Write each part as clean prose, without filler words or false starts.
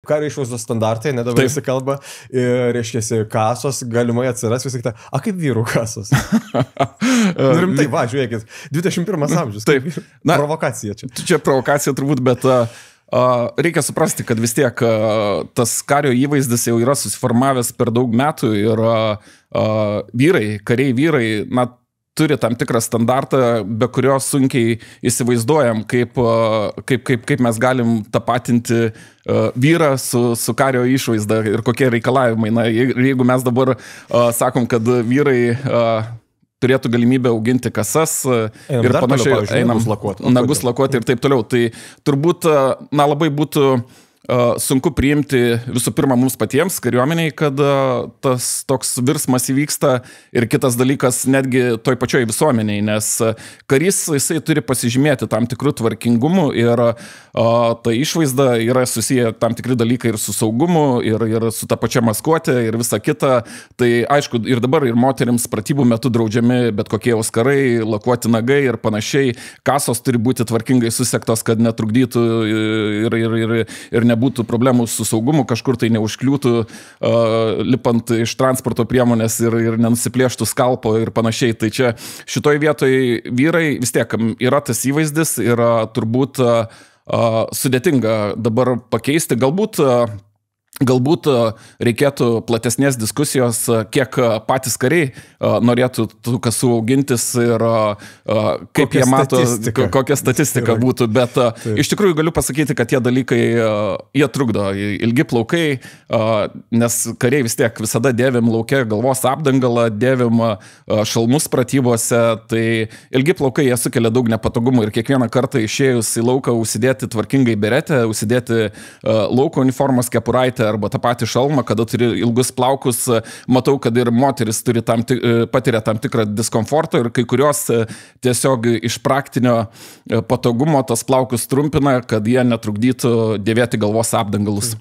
kario išvaizdos standartai, nedabar visi kalba, ir, reiškia, kasos galimai atsiras, visi kita, kaip vyrų kasos? Rimtai, žiūrėkit, 21 amžius. Taip. Provokacija čia. Čia provokacija turbūt, bet reikia suprasti, kad vis tiek tas kario įvaizdis jau yra susiformavęs per daug metų ir kariai vyrai, turi tam tikrą standartą, be kurio sunkiai įsivaizduojam, kaip mes galim tapatinti vyrą su kario išvaizda ir kokie reikalavimai. Jeigu mes dabar sakom, kad vyrai turėtų galimybę auginti kasas ir panašiai, einam nagus lakuoti ir taip toliau, tai turbūt labai būtų sunku priimti visų pirma mums patiems kariuomeniai, kad tas toks virsmas įvyksta ir kitas dalykas netgi toj pačioj visuomeniai, nes karys jisai turi pasižymėti tam tikrų tvarkingumų ir ta išvaizda yra susiję tam tikri dalykai ir su saugumu, ir su ta pačia maskuotė ir visa kita. Tai aišku, ir dabar ir moterims pratybų metu draudžiami bet kokie auskarai, lakuoti nagai ir kasos turi būti tvarkingai susektos, kad netrukdytų ir nebūtų problemų su saugumu, kažkur tai neužkliūtų lipant iš transporto priemonės ir nenusiplėštų skalpo ir panašiai. Tai čia šitoj vietoj vyrai vis tiek yra tas įvaizdis ir turbūt sudėtinga dabar pakeisti. Galbūt reikėtų platesnės diskusijos, kiek patys kariai norėtų tų kasų augintis ir kaip jie mato, kokia statistika būtų. Bet iš tikrųjų galiu pasakyti, kad tie dalykai, jie trukdo. Ilgi plaukai, nes kariai vis tiek visada dėvim lauke galvos apdangalą, dėvim šalmus pratybose, tai ilgi plaukai jie sukelia daug nepatogumų ir kiekvieną kartą išėjus į lauką užsidėti tvarkingai beretę, užsidėti lauko uniformos kepuraitę arba tą patį šalmą, kada turi ilgus plaukus, matau, kad ir moteris patiria tam tikrą diskomfortą ir kai kurios tiesiog iš praktinio patogumo tas plaukus trumpina, kad jie netrukdytų dėvėti galvos apdangalus.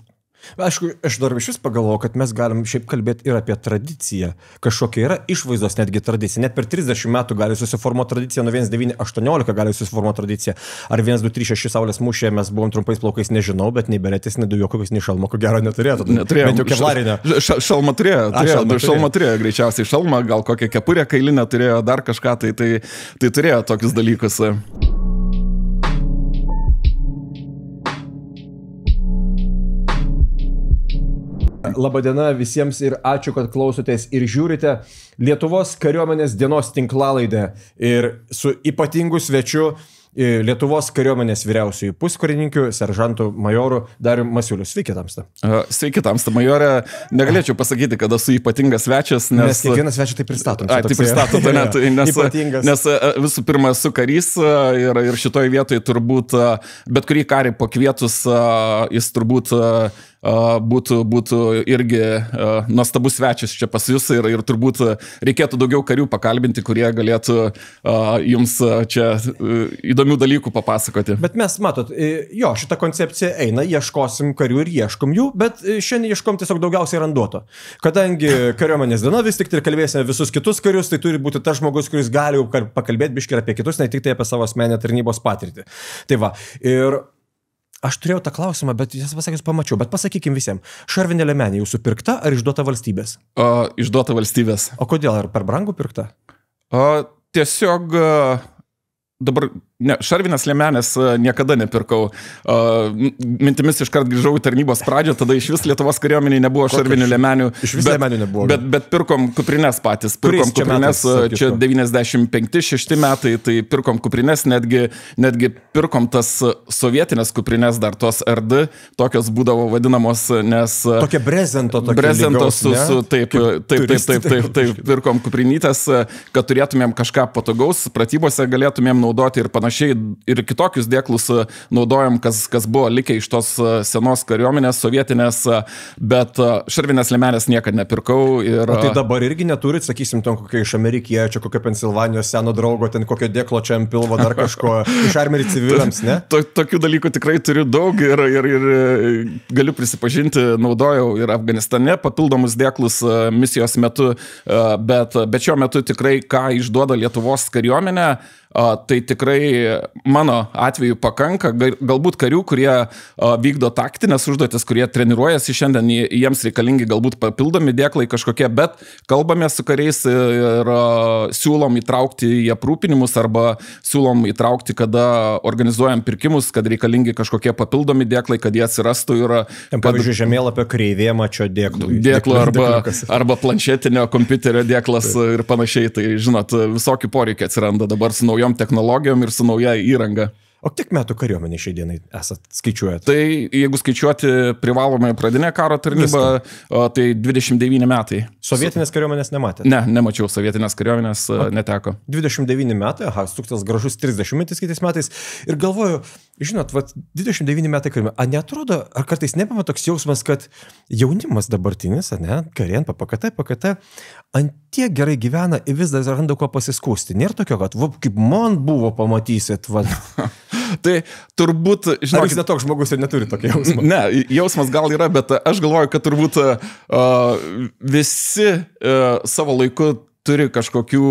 Aišku, aš dar iš vis pagalvojau, kad mes galim šiaip kalbėti ir apie tradiciją. Kažkokia yra išvaizdos netgi tradicija. Net per 30 metų gali susiformuoti tradicija, nuo 1918 gali susiformuoti tradicija. Ar 1236 saulės mūšyje mes buvom trumpais plaukais, nežinau, bet nei beretės, nei dujokokiais, nei šalmo, ko gero neturėtų. Bent jau kevlarinę. Šalmą turėjo greičiausiai šalmą, gal kokią kepurę kailinę turėjo, dar kažką, tai turėjo tokius dalykus. Labadiena visiems ir ačiū, kad klausotės ir žiūrite Lietuvos kariuomenės dienos tinklalaidę ir su ypatingu svečiu Lietuvos kariuomenės vyriausiųjų puskarininkių, seržantų majorų Dariumi Masiuliu. Sveiki, tamsta. Sveiki, tamsta majorė. Negalėčiau pasakyti, kad esu ypatingas svečias, nes kiekvieną svečią tai pristatom. Tai pristatom, nes visų pirma esu karys ir šitoj vietoj turbūt bet kurį karį pakvietus jis turbūt būtų irgi nuostabus svečias čia pas jūs ir turbūt reikėtų daugiau karių pakalbinti, kurie galėtų jums čia įdomių dalykų papasakoti. Bet mes, matot, šitą koncepciją eina, ieškosim karių ir ieškom jų, bet šiandien ieškom tiesiog daugiausiai randuoto. Kadangi kariuomenės diena, vis tik tai kalbėsime visus kitus karius, tai turi būti tas žmogus, kuris gali pakalbėti biškį apie kitus, ne tik tai apie savo asmeninę tarnybos patirtį. Tai va, ir aš turėjau tą klausimą, bet jas pasakius pamačiau, bet pasakykim visiems, šarvinė liemenė jūsų pirkta ar išduota valstybės? Išduota valstybės. O kodėl? Ar per brangų pirkta? Tiesiog dabar šarvinės liemenės niekada nepirkau. Mintimis iškart grįžau į tarnybos pradžią, tada iš vis Lietuvos kariuomeniai nebuvo šarvinių liemenių. Iš vis liemenių nebuvo. Bet pirkom kuprinės patys. Pirkom kuprinės, čia 95-6 metai, tai pirkom kuprinės, netgi pirkom tas sovietinės kuprinės, dar tos RD, tokios būdavo vadinamos, nes... Tokia brezento taip, pirkom kuprinytės, kad turėtumėm kažką patogaus, pratybose galėtumėm naudoti ir panašiai. Ir kitokius dėklus naudojom, kas buvo likę iš tos senos kariuomenės, sovietinės, bet šarvinės liemenės niekad nepirkau. O tai dabar irgi neturit, sakysim, ten kokia iš amerikiečio, kokia Pensilvanijos seno draugo, ten kokio dėklo čia ant pilvo, dar kažko, iš armijos civiliams, ne? Tokių dalykų tikrai turiu daug ir galiu prisipažinti, naudojau ir Afganistane papildomus dėklus misijos metu, bet šiuo metu tikrai, ką išduoda Lietuvos kariuomenė, tai tikrai mano atveju pakanka, galbūt karių, kurie vykdo taktinės užduotis, kurie treniruojasi šiandien, jiems reikalingi galbūt papildomi dėklai kažkokie, bet kalbame su kariais ir siūlom įtraukti į aprūpinimus arba siūlom įtraukti, kada organizuojam pirkimus, kad reikalingi kažkokie papildomi dėklai, kad jie atsirastų ir... Pavyzdžiui, žemėlapio kreivė mačio dėklų. Dėklų arba planšetinio kompiuterio dėklas ir panašiai. Tai, žinot, visokių poreikių atsiranda dabar su naujom technologijom ir su nauja įranga. O kiek metų kariuomenė šiai dienai esat skaičiuojat? Tai jeigu skaičiuoti privalomąją pradinę karo tarnybą, tai 29 metai. Sovietinės kariuomenės nematėte? Ne, nemačiau sovietinės kariuomenės, neteko. 29 metai, suktas gražus 30 metais kitais metais. Ir galvoju, žinot, 29 metai kariuomenė. Ar neatrodo, ar kartais nepama toks jausmas, kad jaunimas dabartinis, karien, PKT, ant tiek gerai gyvena ir vis dar randa ko pasiskūsti. Nėra tokio, kad kaip man buvo, pamatysit, Tai turbūt, žinokit... Ar jūs netoks žmogus ir neturi tokio jausmo? Ne, jausmas gal yra, bet aš galvoju, kad turbūt visi savo laiku turi kažkokių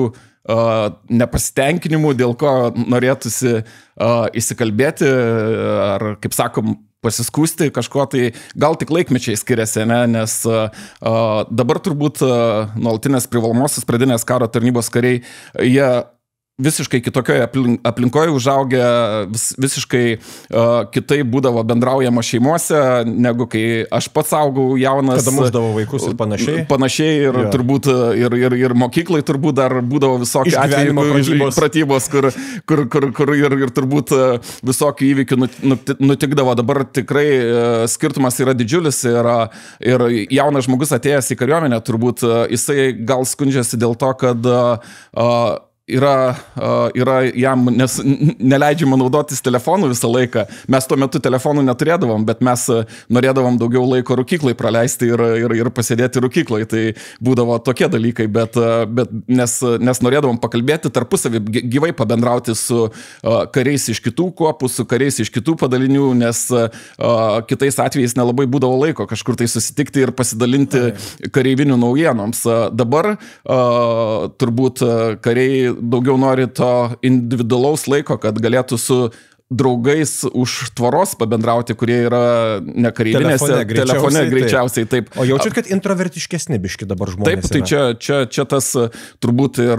nepasitenkinimų, dėl ko norėtųsi įsikalbėti, ar, kaip sakom, pasiskūsti kažko, tai gal tik laikmečiai skiriasi, nes dabar turbūt nuolatinės privalomosios pradinės karo tarnybos kariai, jie visiškai kitokioje aplinkoje užaugę, visiškai kitaip būdavo bendraujama šeimuose, negu kai aš pats augau jaunas. Kada mušdavo vaikus ir panašiai. Panašiai ir turbūt ir mokyklai turbūt dar būdavo visokių atvejų pratybos, kur ir turbūt visokių įvykių nutikdavo. Dabar tikrai skirtumas yra didžiulis ir jaunas žmogus atėjęs į kariuomenę, turbūt jisai gal skundžiasi dėl to, kad yra jam neleidžiama naudotis telefonu visą laiką. Mes tuo metu telefonų neturėdavom, bet mes norėdavom daugiau laiko rūkyklai praleisti ir pasėdėti rūkyklai. Tai būdavo tokie dalykai, bet nes norėdavom pakalbėti tarpusavį, gyvai pabendrauti su kariais iš kitų kuopų, su kariais iš kitų padalinių, nes kitais atvejais nelabai būdavo laiko kažkur tai susitikti ir pasidalinti kareivinių naujienoms. Dabar turbūt kariai daugiau nori to individualaus laiko, kad galėtų su draugais už tvoros pabendrauti, kurie yra ne kareivinėse, telefone greičiausiai. Taip. O jaučiat, kad introvertiškesni biški dabar žmonės? Taip, tai čia tas turbūt ir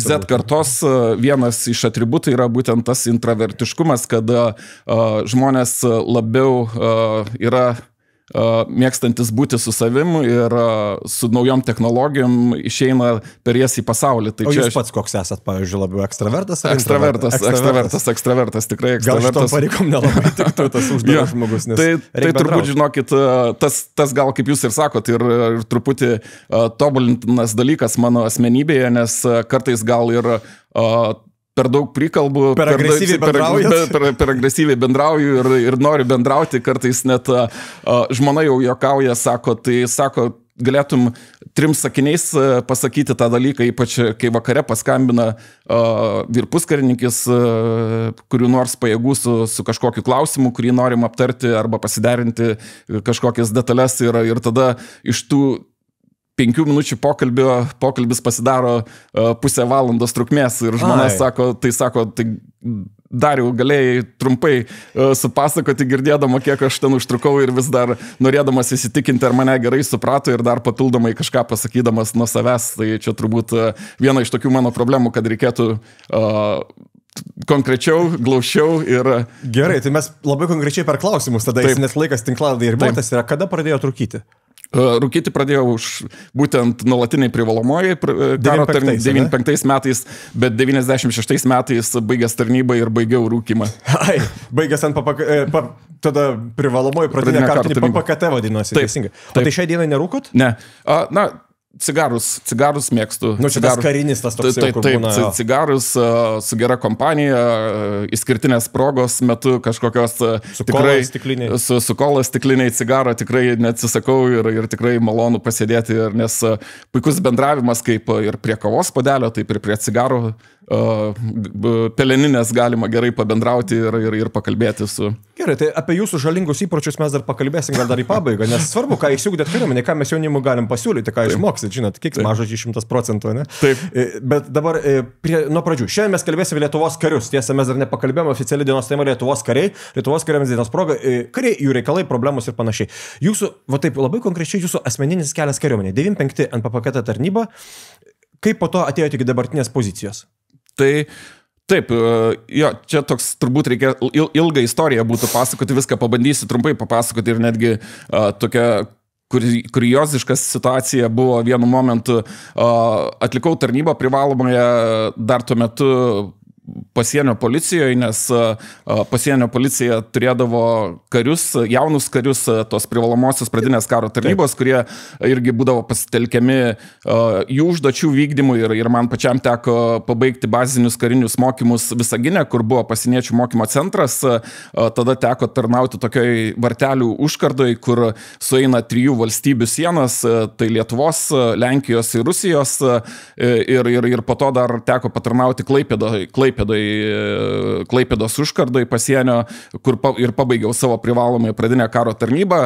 Z kartos vienas iš atributų yra būtent tas introvertiškumas, kad žmonės labiau yra mėgstantis būti su savim ir su naujom technologijom išeina per jas į pasaulį. Tai o jūs pats koks esat, pavyzdžiui, labiau ekstravertas? Ekstravertas, tikrai ekstravertas. Gal šitom pareikom nelabai tiktų tas uždaras žmogus, nes tai turbūt, žinokit, tas gal, kaip jūs ir sakot, ir truputį tobulintinas dalykas mano asmenybėje, nes kartais gal ir per daug prikalbu, per agresyviai bendrauju ir noriu bendrauti, kartais net žmona jau juokauja, sako, galėtum 3 sakiniais pasakyti tą dalyką, ypač kai vakare paskambina vyr-puskarininkis, kurių nors pajėgų su kažkokiu klausimu, kurį norim aptarti arba pasiderinti kažkokias detalės ir tada iš tų 5 minučių pokalbis pasidaro pusę valandos trukmės ir žmona sako, tai Dariau, galėjai trumpai supasakoti, girdėdama, kiek aš ten užtrukau ir vis dar norėdamas įsitikinti, ar mane gerai suprato ir dar papildomai kažką pasakydamas nuo savęs. Tai čia turbūt viena iš tokių mano problemų, kad reikėtų konkrečiau, glaušiau ir... Gerai, tai mes labai konkrečiai per klausimus tada, nes laikas tinklalaidai ir ribotas yra, kada pradėjo rūkyti? Rūkyti pradėjau būtent nuolatiniai privalomoji karo 95 metais, bet 96 metais baigęs tarnybą ir baigiau rūkymą. Baigęs ant tada privalomoji pradinė karo tarnybą PKT vadinosi, teisingai. O tai šią dieną nerūkot? Ne. Cigarus mėgstu. Čia tas karinis tas toks jau, kur būna. Taip, cigarus su gera kompanija, išskirtinės progos metu kažkokios tikrai su kola stikliniai cigarą tikrai neatsisakau ir tikrai malonu pasėdėti, nes puikus bendravimas kaip ir prie kavos puodelio, taip ir prie cigarų peleninės galima gerai pabendrauti ir pakalbėti su... Gerai, tai apie jūsų žalingus įpročius mes dar pakalbėsim, gal dar į pabaigą, nes svarbu, ką įsiugdėt kariuomenė, ką mes jaunimui galim pasiūlyti, ką išmoksit, žinot, kiek mažodžiai 100%, ne? Taip. Bet dabar nuo pradžių. Šiandien mes kalbėsime Lietuvos karius. Tiesa, mes dar nepakalbėjome oficialiai dienos tema Lietuvos kariai, Lietuvos kariuomenės dienos proga, kariai, jų reikalai, problemos ir panašiai. Jūsų, va taip, labai konkrečiai jūsų asmeninis kelias kariuomenė. 95 NPPK tarnyba. Kaip po to atėjote iki dabartinės pozicijos? Tai taip, jo, čia toks turbūt reikia ilgą istoriją būtų pasakoti, viską pabandysiu trumpai papasakoti ir netgi tokia kurioziška situacija buvo vienu momentu. Atlikau tarnybą privalomąją dar tuo metu pasienio policijoje, nes pasienio policija turėdavo karius, jaunus karius, tos privalomosios pradinės karo tarnybos, kurie irgi būdavo pasitelkiami jų užduočių vykdymui ir man pačiam teko pabaigti bazinius karinius mokymus Visagine, kur buvo pasieniečių mokymo centras. Tada teko tarnauti tokioj vartelių užkardoj, kur sueina 3 valstybių sienos, tai Lietuvos, Lenkijos ir Rusijos, ir po to dar teko patarnauti Klaipėdos užkardoj pasienio, kur ir pabaigiau savo privalomąją pradinę karo tarnybą.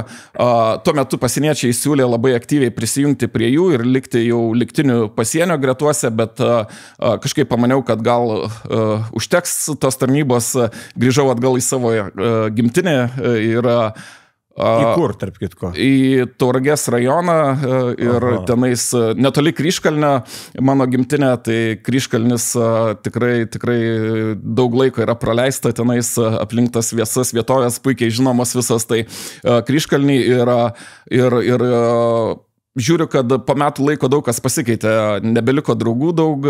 Tuo metu pasieniečiai siūlė labai aktyviai prisijungti prie jų ir likti jau liktinių pasienio gretuose, bet kažkaip pamaniau, kad gal užteks tos tarnybos, grįžau atgal į savo gimtinę ir Į kur, tarp kitko? Į Tauragės rajoną ir tenais netoli Kryžkalnio mano gimtinė, tai Kryžkalnis tikrai daug laiko yra praleista tenais aplink tas viesas vietovės, puikiai žinomos visos, tai Kryžkalnį ir žiūriu, kad po metų laiko daug kas pasikeitė, nebeliko draugų daug,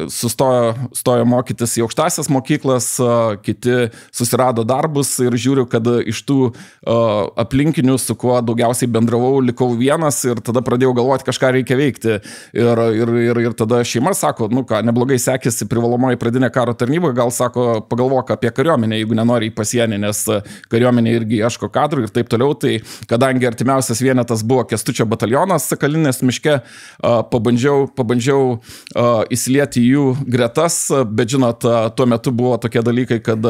stojo mokytis į aukštasias mokyklas, kiti susirado darbus ir žiūriu, kad iš tų aplinkinių, su kuo daugiausiai bendravau, likau vienas ir tada pradėjau galvoti, kažką reikia veikti. Ir tada šeima sako, nu ką, neblogai sekėsi privalomoji pradinė karo tarnyba, gal sako, pagalvok apie kariuomenę, jeigu nenori į pasienį, nes kariuomenė irgi ieško kadrų ir taip toliau. Tai kadangi artimiausias vienetas buvo Kęstučio batalionas Sakalinės miške, pabandžiau įsilieti jų gretas, bet žinot, tuo metu buvo tokie dalykai, kad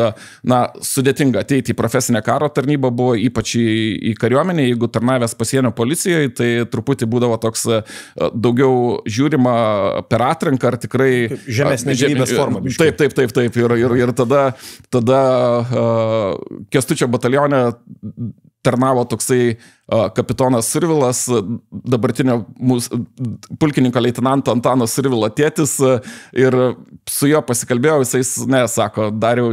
sudėtinga ateiti į profesinę karo tarnybą buvo, ypač į kariuomenę, jeigu tarnavęs pasienio policijoje, tai truputį būdavo toks daugiau žiūrima per atranką, ar tikrai žemesnė gyvybės forma. Taip. Ir tada Kęstučio batalione tarnavo toksai kapitonas Survilas, dabartinio pulkininko leitenanto Antano Survilo tėtis, ir su juo pasikalbėjau, jisai, sako, Dariau,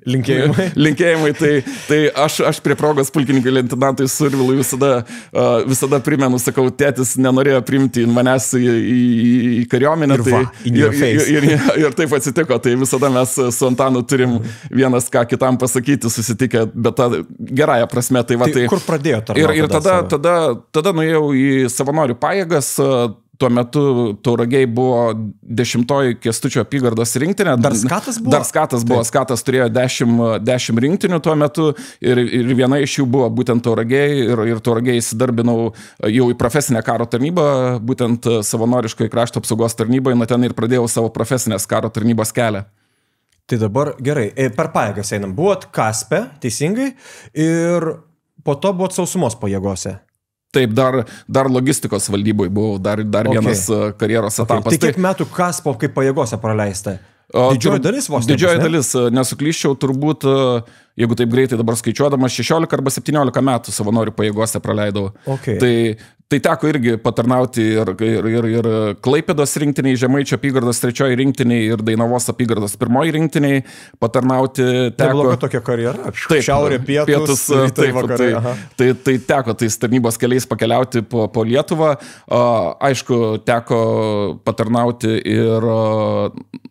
linkėjimai, tai aš prie progos pulkininkui leitenantui Survilui visada primenu, sakau, tėtis nenorėjo priimti manęs į kariuomenę, ir taip atsitiko, tai visada mes su Antanu turim vienas ką kitam pasakyti, susitikę, bet ta gerąją prasme. Tai kur pradėjo? Ir tada nuėjau į savanorių pajėgas. Tuo metu Tauragiai buvo 10 Kęstučio apygardos rinktinė. Dar skatas buvo? Dar skatas buvo. Skatas turėjo 10 rinktinių tuo metu ir viena iš jų buvo būtent Tauragiai ir Tauragiai įsidarbinau jau į profesinę karo tarnybą, būtent savanoriškai krašto apsaugos tarnybai, nuo ten ir pradėjau savo profesinės karo tarnybos kelią. Tai dabar gerai, per pajėgas einam. Buvot Kaspe, teisingai, ir po to buvot sausumos pajėgose. Taip, dar logistikos valdyboje buvau, dar vienas karjeros etapas. Tai kiek metų Kaspo kaip pajėgose praleista? Didžioji dalis vos? Didžioji dalis, nesuklyščiau, turbūt, jeigu taip greitai dabar skaičiuodamas, 16 arba 17 metų savanorių pajėgose praleidau. Tai teko irgi patarnauti ir Klaipėdos rinktiniai, Žemaičio apygardos 3 rinktiniai ir Dainavos apygardos 1 rinktiniai patarnauti teko. Nebloga tokia karjera. Šiaurė, pietus, rytai, vakarai. Tai teko tais tarnybos keliais pakeliauti po Lietuvą. Aišku, teko patarnauti ir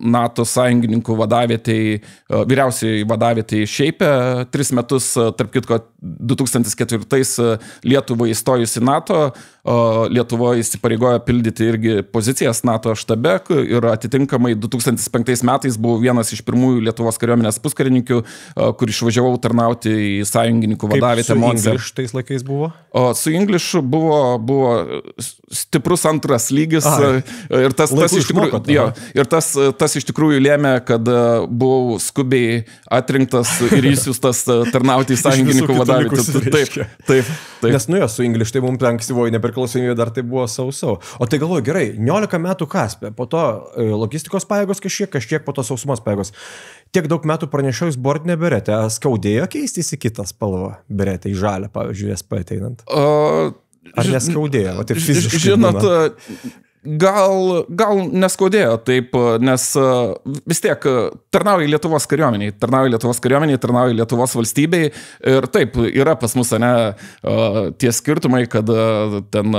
NATO sąjungininkų vadavietei, vyriausiai vadavietei Šeipe 3 metus, tarp kitko 2004 Lietuvai įstojus į NATO, Lietuva įsipareigojo pildyti irgi pozicijas NATO štabe ir atitinkamai 2005 metais buvau vienas iš pirmųjų Lietuvos kariuomenės puskarininkių, kur išvažiavau tarnauti į sąjungininkų vadavietę Monse. Kaip su English tais laikais buvo? Su English buvo stiprus antras lygis ir tas iš tikrųjų lėmė, kad buvau skubiai atrinktas ir nusiustas tarnauti į sąjungininkų vadavimą. Taip. Nes jo, su English, tai mums ankstyvoji nepriklausomybė dar tai buvo sau. O tai galvoju, gerai, 19 metų Kaspė, po to logistikos pajėgos kažkiek po to sausumos pajėgos. Tiek daug metų pranešiaus bordinė beretė, skaudėjo keistis į kitą spalvą beretę, į žalę, pavyzdžiui, SP ateinant? Ar neskaudėjo? O taip fiziškai. Žinot, gal neskaudėjo taip, nes vis tiek tarnauja Lietuvos kariuomeniai, tarnauja Lietuvos valstybei ir taip, yra pas mus, tie skirtumai, kad ten,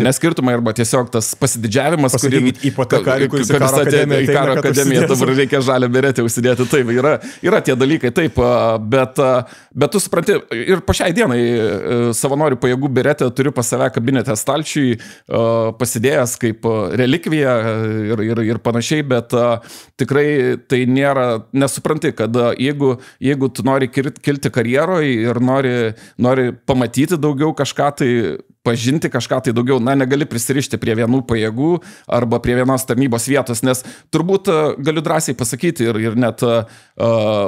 neskirtumai arba tiesiog tas pasididžiavimas, kuris atėjo į karo akademiją, dabar reikia žalią beretę užsidėti, taip, yra tie dalykai, taip, bet tu supranti, ir po šiai dienai savanorių pajėgų beretę turiu pas save kabinete stalčiui pasidėjęs kaip relikvija ir panašiai, bet tikrai tai nėra, nesupranti, kad jeigu tu nori kilti karjeroje ir nori pamatyti daugiau kažką, tai pažinti kažką tai daugiau, negali prisirišti prie vienų pajėgų arba prie vienos tarnybos vietos, nes turbūt galiu drąsiai pasakyti ir net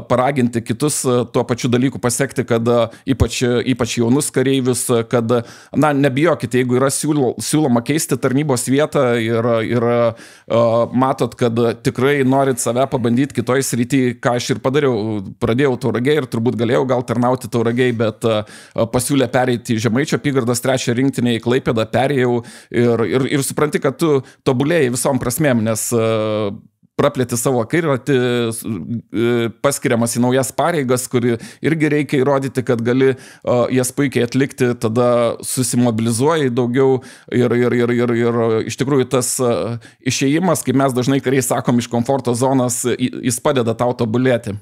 paraginti kitus tuo pačiu dalyku pasiekti, kad ypač jaunus kareivius, kad, nebijokite, jeigu yra siūloma keisti tarnybos vietą ir matot, kad tikrai norit save pabandyti kitoj srity, ką aš ir padariau, pradėjau Tauragėj ir turbūt galėjau gal tarnauti Tauragėj, bet pasiūlė pereiti į Žemaičio apygardos 3 rinktinę į Klaipėdą, perėjau ir supranti, kad tu tobulėjai visom prasmėm, nes praplėti savo akiratį, paskiriamas į naujas pareigas, kuri irgi reikia įrodyti, kad gali jas puikiai atlikti, tada susimobilizuoji daugiau ir iš tikrųjų tas išėjimas, kaip mes dažnai kariai sakom, iš komforto zonos, jis padeda tau tobulėti.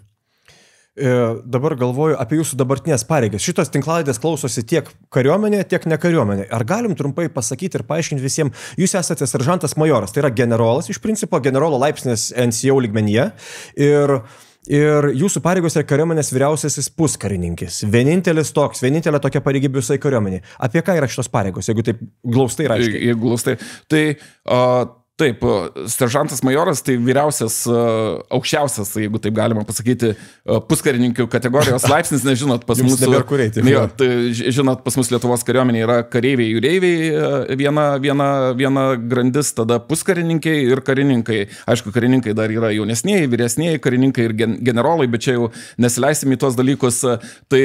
Dabar galvoju apie jūsų dabartinės pareigas. Šitos tinklalaidės klausosi tiek kariuomenė, tiek ne kariuomenė. Ar galim trumpai pasakyti ir paaiškinti visiems, jūs esate seržantas majoras, tai yra generolas, iš principo generolo laipsnis NCO lygmenyje ir jūsų pareigos yra kariuomenės vyriausiasis puskarininkis. Vienintelė tokia pareigybė visai kariuomenė. Apie ką yra šitos pareigos, jeigu taip glaustai ir aiškiai? Jeigu glaustai, tai taip, seržantas majoras tai vyriausias, aukščiausias, jeigu taip galima pasakyti, puskarininkių kategorijos laipsnis, nežinot, pas mus... Žinot, pas mus Lietuvos kariuomenė yra kareiviai, jūreiviai, viena grandis, tada puskarininkai ir karininkai. Aišku, karininkai dar yra jaunesnieji, vyresnieji karininkai ir generolai, bet čia jau nesileisim į tuos dalykus. Tai,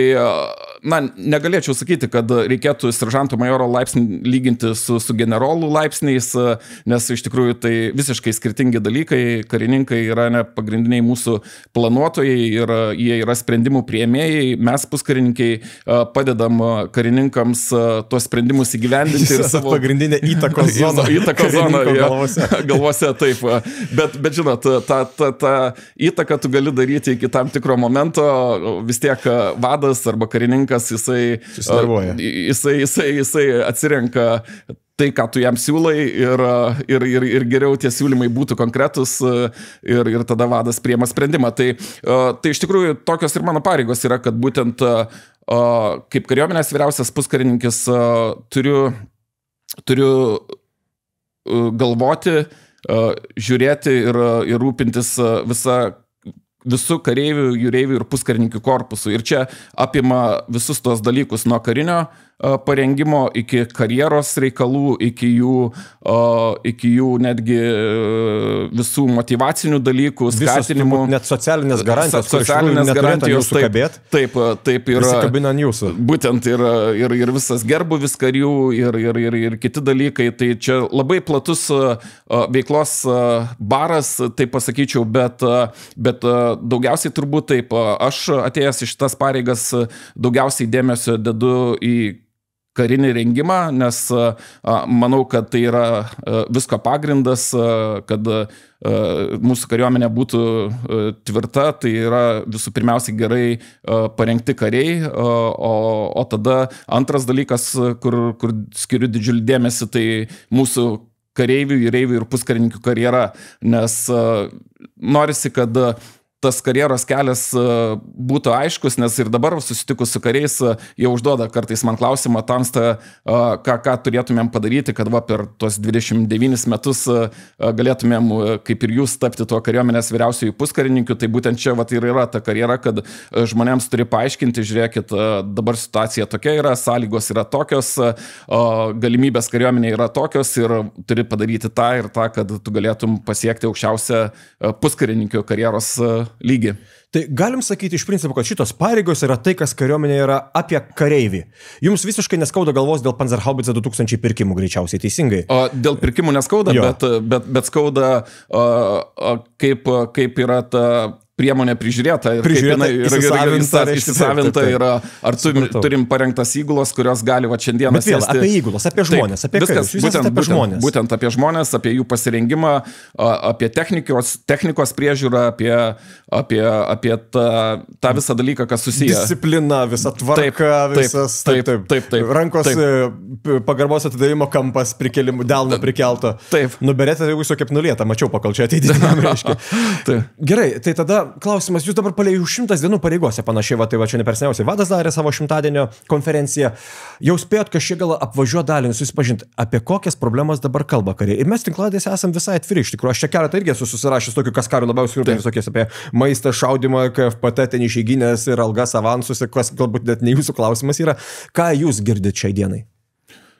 negalėčiau sakyti, kad reikėtų seržanto majoro laipsnį lyginti su generolų laipsniais, nes iš tikrųjų tai visiškai skirtingi dalykai, karininkai yra ne pagrindiniai mūsų planuotojai ir jie yra sprendimų priėmėjai, mes puskarininkai padedam karininkams tuos sprendimus įgyvendinti ir savo pagrindinę įtakos zoną. Įtakos zoną galvose, taip. Bet žinot, tą įtaką tu gali daryti iki tam tikro momento, vis tiek vadas arba karininkas, jisai atsirenka tai, ką tu jam siūlai ir geriau tie siūlymai būtų konkretus ir tada vadas priima sprendimą. Tai iš tikrųjų tokios ir mano pareigos yra, kad būtent kaip kariuomenės vyriausias puskarininkis turiu galvoti, žiūrėti ir rūpintis visų kareivių, jūreivių ir puskarininkių korpusų. Ir čia apima visus tos dalykus nuo karinio parengimo iki karjeros reikalų, iki jų netgi visų motyvacinių dalykų, skatinimų. Net socialinės garantijos, taip. Prisikabina ant jūsų. Būtent ir visas gerbuvis karių ir kiti dalykai. Tai čia labai platus veiklos baras, taip pasakyčiau, bet daugiausiai turbūt taip. Aš atėjęs iš šitas pareigas daugiausiai dėmesio dedu į karinį rengimą, nes manau, kad tai yra visko pagrindas, kad mūsų kariuomenė būtų tvirta, tai yra visų pirmiausiai gerai parengti kariai, o tada antras dalykas, kur skiriu didžiulį dėmesį, tai mūsų kareivių, jūreivių ir puskarininkių karjera, nes norisi, kad tas karjeros kelias būtų aiškus, nes ir dabar susitikus su kariais jie užduoda kartais man klausimą tamsta, ką turėtumėm padaryti, kad per tuos 29 metus galėtumėm, kaip ir jūs, tapti tuo kariuomenės vyriausiųjų puskarininkių. Tai būtent čia ir yra ta karjera, kad žmonėms turi paaiškinti, žiūrėkit, dabar situacija tokia yra, sąlygos yra tokios, galimybės kariuomenė yra tokios ir turi padaryti tą ir tą, kad tu galėtum pasiekti aukščiausią puskarininkio karjeros lygį. Tai galim sakyti iš principo, kad šitos pareigos yra tai, kas kariuomenė yra apie kareivį. Jums visiškai neskauda galvos dėl Panzerhaubitze 2000 pirkimų greičiausiai, teisingai? Dėl pirkimų neskauda, bet skauda, kaip yra ta priemonė prižiūrėta ir įsisavinta yra, ar turim parengtas įgulos, kurios gali šiandieną sėsti. Bet vėl, apie įgulos, apie žmonės, apie karius, jūs esate apie žmonės. Būtent apie žmonės, apie jų pasirengimą, apie technikos priežiūrą, apie tą visą dalyką, kas susiję. Disciplina, visa tvarka, visas. Taip. Rankos pagarbos atidavimo kampas delno prikelto. Taip. Nuberėte jūsų kaip nulieta, mačiau pakal čia ateitį. Gerai, tai tada klausimas, jūs dabar palei 100 dienų pareigose panašiai, čia ne per seniausiai vadas darė savo 100-dienio konferenciją. Jau spėjot kažkiek gal apvažiuoti dalį, susipažinti, apie kokias problemas dabar kalba kariai. Ir mes tinkladėse esam visai atviri, iš tikrųjų. Aš čia keletą irgi esu susirašęs tokių, kas karių labiausiai rūpė, visokies apie maistą, šaudimą, KFPT, ten išeiginės ir algas, avansus, kas galbūt net ne jūsų klausimas yra. Ką jūs girdite šiai dienai?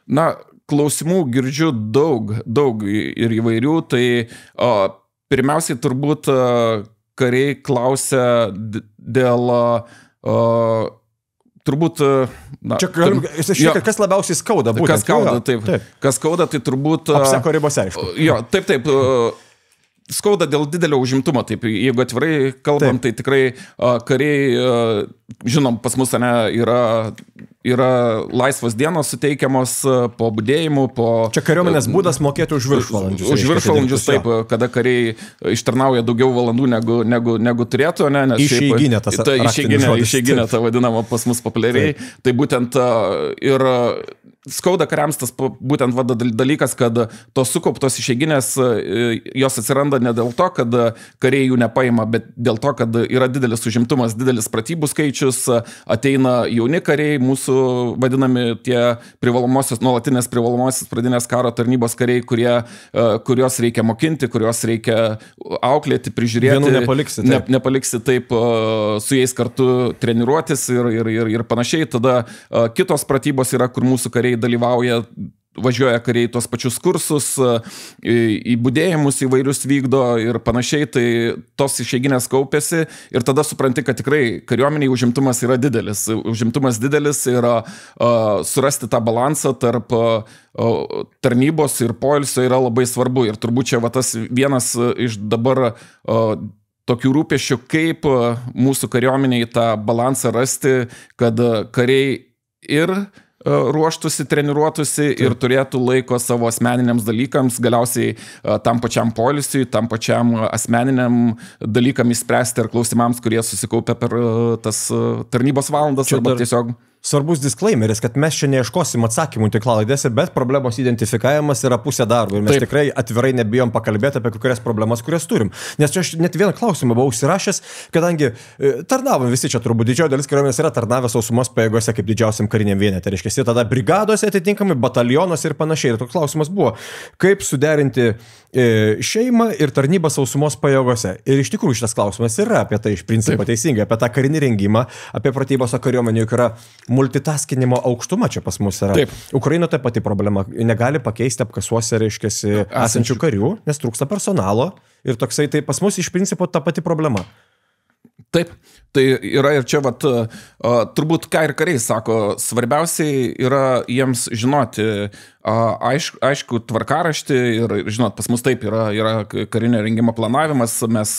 Na, klausimų girdžiu daug ir įvairių. Tai pirmiausiai turbūt kariai klausia dėl turbūt... Kas labiausiai skauda? Kas skauda, taip. Kas skauda, tai turbūt... Apseko ribose, aišku. Jo, taip. Skauda dėl didelio užimtumo, taip. Jeigu atvirai kalbam, tai tikrai kariai, žinom, pas mus yra laisvos dienos suteikiamos po budėjimų, po... Čia kariuomenės būdas mokėti už viršvalandžius. Už viršvalandžius, taip, kada kariai ištarnauja daugiau valandų negu turėtų, ne? Išeiginė tas raktinis žodis. Išeiginė ta vadinama pas mus populiariai. Tai būtent ir... Skauda kariams tas būtent dalykas, kad tos sukauptos išeiginės, jos atsiranda ne dėl to, kad kariai jų nepaima, bet dėl to, kad yra didelis užimtumas, didelis pratybų skaičius, ateina jauni kariai, mūsų vadinami tie nuolatinės privalomosios pradinės karo tarnybos kariai, kuriuos reikia mokinti, kuriuos reikia auklėti, prižiūrėti. Vienų nepaliksi taip su jais kartu treniruotis ir panašiai. Tada kitos pratybos yra, kur mūsų kariai dalyvauja, važiuoja kariai tos pačius kursus, į budėjimus įvairius vykdo ir panašiai, tai tos išeiginės kaupėsi ir tada supranti, kad tikrai kariuomeniai užimtumas yra didelis. Užimtumas didelis ir surasti tą balansą tarp tarnybos ir poilsio yra labai svarbu. Ir turbūt čia tas vienas iš dabar tokių rūpesčių, kaip mūsų kariuomeniai tą balansą rasti, kad kariai ir ruoštųsi, treniruotųsi ir turėtų laiko savo asmeniniams dalykams, galiausiai tam pačiam poilsiui, tam pačiam asmeniniam dalykam įspręsti ar klausimams, kurie susikaupia per tas tarnybos valandas arba tiesiog... Svarbus disclaimeris, kad mes čia neieškosim atsakymų tinklalaidėse, bet problemos identifikavimas yra pusė darbo. Ir mes tikrai atvirai nebijom pakalbėti apie kokias problemas, kurias turim. Nes čia aš net vieną klausimą buvau užsirašęs, kadangi tarnavom visi čia turbūt didžioji dalis kariuomenės yra tarnavę sausumos pajėgose kaip didžiausiam kariniam vienete. Reiškia, tada brigadose atitinkamai, batalionuose ir panašiai. Ir toks klausimas buvo, kaip suderinti šeimą ir tarnybą sausumos pajėgose. Ir iš tikrųjų šitas klausimas yra apie tai iš principo teisingai, apie tą karinį rengimą, apie pratybos kariuomenėje, juk yra multitaskinimo aukštuma čia pas mus yra. Taip. Ukraina ta pati problema. Negali pakeisti apkasuose, reiškia, esančių karių, nes trūksta personalo. Ir toksai, tai pas mus iš principo ta pati problema. Taip, tai yra ir čia turbūt ką ir kariai sako, svarbiausiai yra jiems žinoti aišku tvarkaraštį ir žinot, pas mus taip yra karinio rengimo planavimas, mes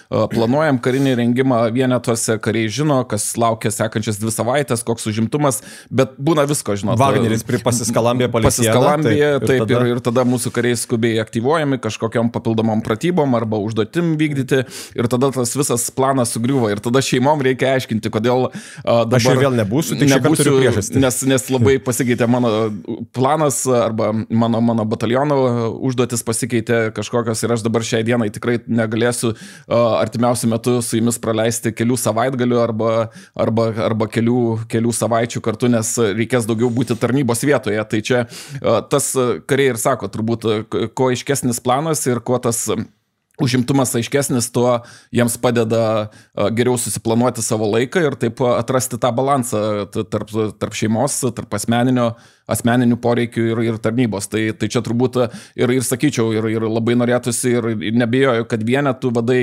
planuojam karinį rengimą vienetuose, kariai žino, kas laukia sekančias 2 savaitės, koks užimtumas, bet būna visko, žinot. Vagneris pasiskalambė taip, ir tada mūsų kariai skubiai aktyvuojami kažkokiam papildomam pratybom arba užduotim vykdyti ir tada tas visas planas sugriuvo ir tada šeimom reikia aiškinti, kodėl dabar... Aš jau vėl nebūsiu, tai šiandien turiu priežastį. Nes labai pasikeitė mano planas arba mano bataliono užduotis pasikeitė kažkokios ir aš dabar šiai dienai tikrai negalėsiu artimiausiu metu su jumis praleisti kelių savaitgalių arba kelių savaičių kartu, nes reikės daugiau būti tarnybos vietoje. Tai čia tas kariai ir sako, turbūt, kuo aiškesnis planas ir kuo tas užimtumas aiškesnis, tuo jiems padeda geriau susiplanuoti savo laiką ir taip atrasti tą balansą tarp šeimos, tarp asmeninių poreikių ir tarnybos. Tai čia turbūt ir sakyčiau, ir labai norėtųsi ir nebijoju, kad vienetų vadai,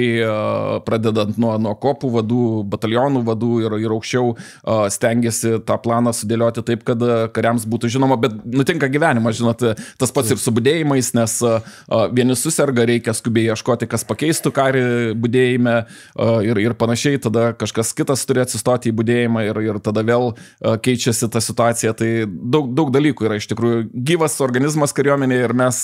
pradedant nuo kopų vadų, batalionų vadų ir aukščiau stengiasi tą planą sudėlioti taip, kad kariams būtų žinoma, bet nutinka gyvenimas, žinot, tas pats ir su budėjimais, nes vieni susirga, reikia skubiai ieškoti, kas pakeistų karį budėjime ir panašiai, tada kažkas kitas turi atsistoti į budėjimą ir tada vėl keičiasi ta situacija. Tai daug dalykų yra iš tikrųjų gyvas organizmas kariuomenėje ir mes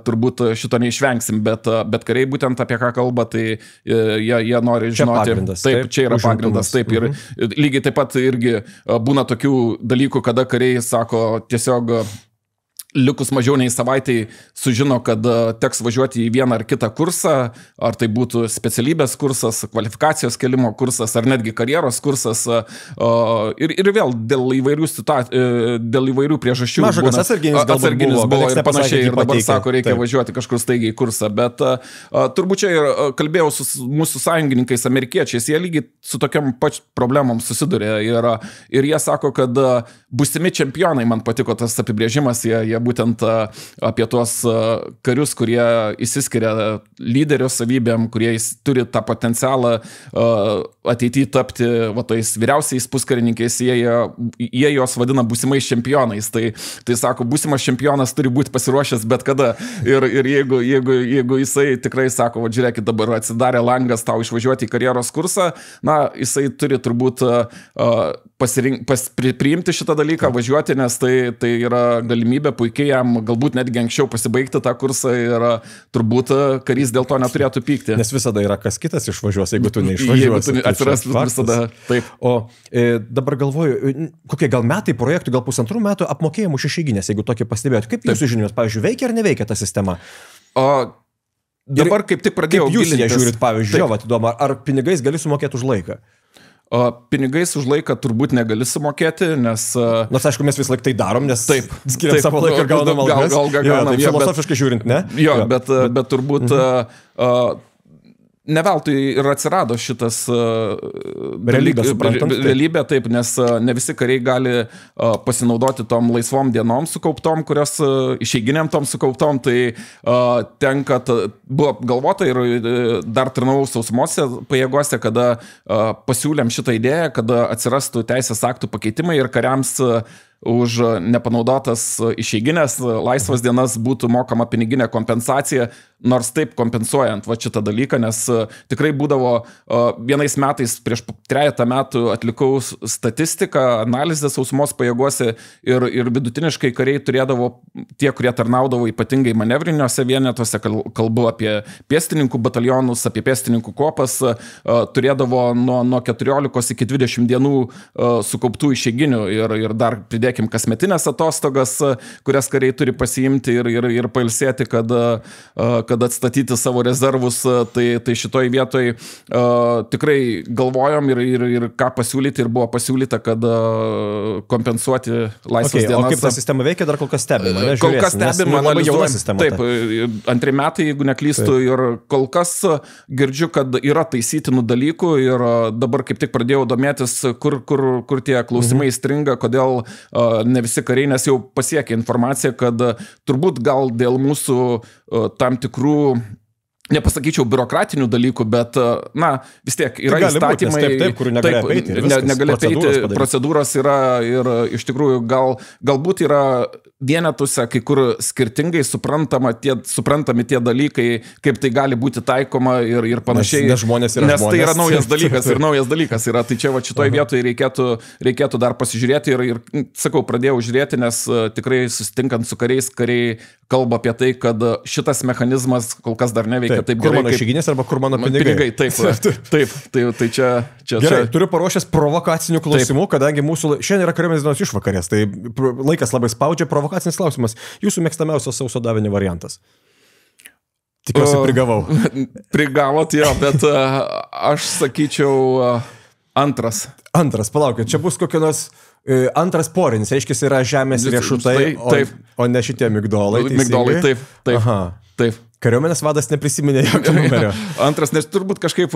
turbūt šito neišvengsim, bet kariai būtent apie ką kalba, tai jie nori žinoti. Taip, čia yra pagrindas. Taip, ir lygiai taip pat irgi būna tokių dalykų, kada kariai sako tiesiog likus mažiau nei savaitai sužino, kad teks važiuoti į vieną ar kitą kursą, ar tai būtų specialybės kursas, kvalifikacijos kelimo kursas, ar netgi karjeros kursas. Ir vėl dėl įvairių priežasčių. Mažakas atsarginis buvo ir panašiai. Ir dabar sako, reikia važiuoti kažkur staigiai į kursą. Bet turbūt čia ir kalbėjau su mūsų sąjungininkais amerikiečiais. Jie lygiai su tokiam problemom susiduria. Ir jie sako, kad būsimi čempionai, man patiko tas apibrėžimas, jie būtent apie tuos karius, kurie įsiskiria lyderio savybėm, kurie turi tą potencialą ateityje tapti tais vyriausiais puskarininkais, jie juos vadina būsimais čempionais. Tai sako, būsimas čempionas turi būti pasiruošęs bet kada. Ir jeigu jisai tikrai sako, žiūrėkit, dabar atsidarė langas tau išvažiuoti į karjeros kursą, jisai turi turbūt priimti šitą dalyką, važiuoti, nes tai yra galimybė puikiai jam galbūt netgi anksčiau pasibaigti tą kursą ir turbūt karys dėl to neturėtų pykti. Nes visada yra kas kitas išvažiuos, jeigu tu neišvažiuosi. Jeigu tu atsiras visada, taip. O dabar galvoju, kokie gal metai projektų, gal 1,5 metų apmokėjimų išeiginės, jeigu tokį pastebėjote. Kaip jūsų žinios, pavyzdžiui, veikia ar neveikia ta sistema? Dabar kaip tik pradėjau gilintis. Kaip jūs ją žiūrit, pavyzdžiui, įdomu, ar pinigais gali sumokėti už laiką? Pinigais už laiką turbūt negali sumokėti, nes... Nors, aišku, mes vis laik tai darom, nes skiriam taip, savo laiką ir gaunam algas. Gal filosofiškai žiūrint, ne? Jo, bet turbūt... Ne veltui ir atsirado šitas realybė, taip, nes ne visi kariai gali pasinaudoti tom laisvom dienom sukauptom, kurios išeiginiam tom sukauptom, tai tenka, buvo galvota ir dar tarnavau sausumose pajėgose, kada pasiūlėm šitą idėją, kada atsirastų teisės aktų pakeitimai ir kariams už nepanaudotas išeiginės laisvas dienas būtų mokama piniginė kompensacija, nors taip kompensuojant šitą dalyką, nes tikrai būdavo vienais metais prieš 3 metų atlikau statistiką, analizę sausumos pajėgose ir vidutiniškai kariai turėdavo, tie, kurie tarnaudavo ypatingai manevriniuose vienetuose, kalbu apie pėstininkų batalionus, apie pėstininkų kopas, turėdavo nuo 14 iki 20 dienų sukauptų išeiginių ir dar pridėkim kasmetinės atostogas, kurias kariai turi pasiimti ir pailsėti, kad atstatyti savo rezervus, tai šitoj vietoj tikrai galvojom ir ką pasiūlyti, ir buvo pasiūlyta, kad kompensuoti laisvas dienas. O kaip ta sistema veikia, dar kol kas stebima? Kol kas stebima, labai jauna sistema. Taip, 2 metai, jeigu neklystu, ir kol kas girdžiu, kad yra taisytinų dalykų ir dabar kaip tik pradėjau domėtis, kur tie klausimai stringa, kodėl ne visi kariai, nes jau pasiekė informaciją, kad turbūt gal dėl mūsų tam tikrų, nepasakyčiau biurokratinių dalykų, bet, vis tiek yra įstatymai, kurių negali apeiti. Negali apeiti, procedūros yra ir iš tikrųjų galbūt yra vienetuose, kai kur skirtingai suprantami tie dalykai, kaip tai gali būti taikoma ir panašiai. Nes tai yra naujas dalykas ir naujas dalykas yra. Tai čia šitoj vietoje reikėtų dar pasižiūrėti ir sakau, pradėjau žiūrėti, nes tikrai susitinkant su kariai kalba apie tai, kad šitas mechanizmas kol kas dar neveikia taip kur mano išeiginės arba kur mano pinigai. Taip, tai čia... Gerai, turiu paruošęs provokacinių klausimų, kadangi mūsų šiandien yra kariuomenės dienos išvakarės, tai laikas labai spaudžia. Provokacinis klausimas. Jūsų mėgstamiausias sauso davinio variantas? Tikiuosi prigavau. Prigavot, jo, bet aš sakyčiau antras. Antras, palaukit, čia bus kokio nors antras porinis, reiškia, yra žemės riešutai, o ne šitie migdolai. Migdolai, taip. Aha. Taip. Kariuomenės vadas neprisiminė jokio numerio. Antras, nes turbūt kažkaip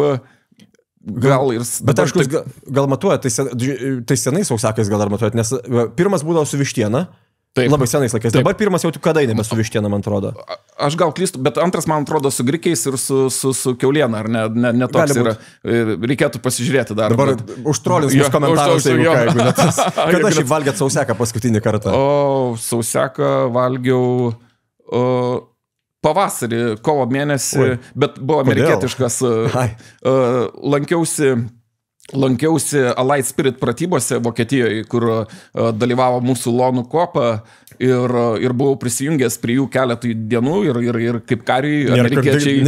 gal ir... Bet aišku, gal matuojat, tai senais sausakais gal dar matuojat, nes pirmas būdavo su vištiena. Taip. Labai senais laikais. Dabar pirmas jau kada nebe su vištiena, man atrodo. Aš gal klystu, bet antras, man atrodo, su grikiais ir su kiauliena, ar ne toks yra. Reikėtų pasižiūrėti dar. Dabar užtrolins mus komentarus, jeigu netas. Kada šiaip valgėt sauseką paskutinį kartą? Sauseką valgiau pavasarį, kovo mėnesį, bet buvo amerikietiškas. Lankiausi Allied Spirit pratybose Vokietijoje, kur dalyvavo mūsų Lonų kopa ir buvau prisijungęs prie jų keletą dienų ir kaip kariui amerikiečiai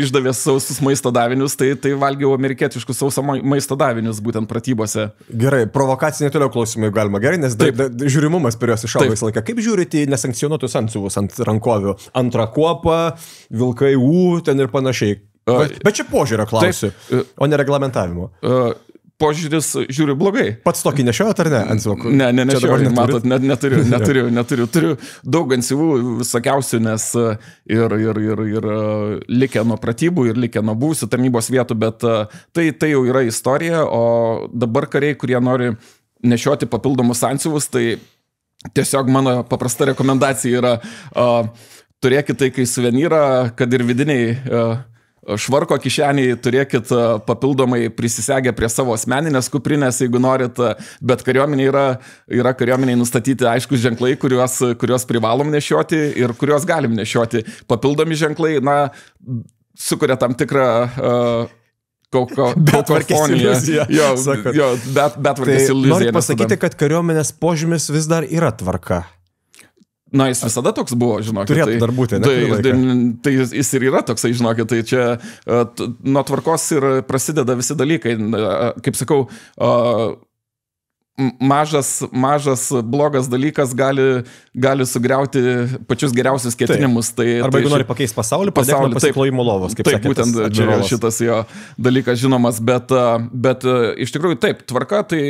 išdavė sausus maisto davinius, tai valgiau amerikietiškus sauso maisto davinius būtent pratybose. Gerai, provokaciniai toliau klausimai galima, gerai, nes žiūrimumas per juos išaugo visą laiką. Kaip žiūrite į nesankcionuotus antsiuvus ant rankovių? Antrą kuopą, vilkai ten ir panašiai. Bet čia požiūrio klausiu, o ne reglamentavimo. Požiūris žiūriu blogai. Pats tokį nešiojat ar ne? Antsiuvų? Ne, nešioju, matot, neturiu. Turiu daug antsiuvų visokiausių, nes ir likę nuo pratybų, ir likę nuo buvusių tarnybos vietų, bet tai jau yra istorija, o dabar kariai, kurie nori nešioti papildomus antsiuvus, tai tiesiog mano paprasta rekomendacija yra turėkit tai kai suvenyrą, kad ir vidiniai švarko kišeniai turėkit papildomai prisisegę prie savo asmeninės kuprinės, jeigu norit, bet kariuomenė yra kariuomeniai nustatyti aiškus ženklai, kuriuos privalom nešioti ir kuriuos galim nešioti. Papildomi ženklai, sukuria tam tikrą betvarkės iliuziją. Betvarkės iliuziją. Noriu pasakyti, kad kariuomenės požymis vis dar yra tvarka. Jis visada toks buvo, žinokit. Turėtų dar būti, ne? Tai jis ir yra toksai, žinokit, tai čia nuo tvarkos ir prasideda visi dalykai. Kaip sakau, mažas blogas dalykas gali sugriauti pačius geriausius ketinimus. Arba jeigu nori pakeisti pasaulį, pradėk nuo pasiklojimo lovos, kaip sakėt. Taip, būtent čia šitas jo dalykas žinomas, bet iš tikrųjų taip, tvarka, tai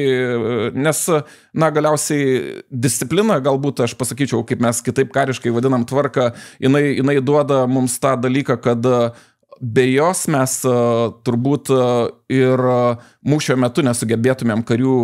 nes, galiausiai disciplina, galbūt aš pasakyčiau, kaip mes kitaip kariškai vadinam tvarką, jinai duoda mums tą dalyką, kad be jos mes turbūt ir mūšio metu nesugebėtumėm karių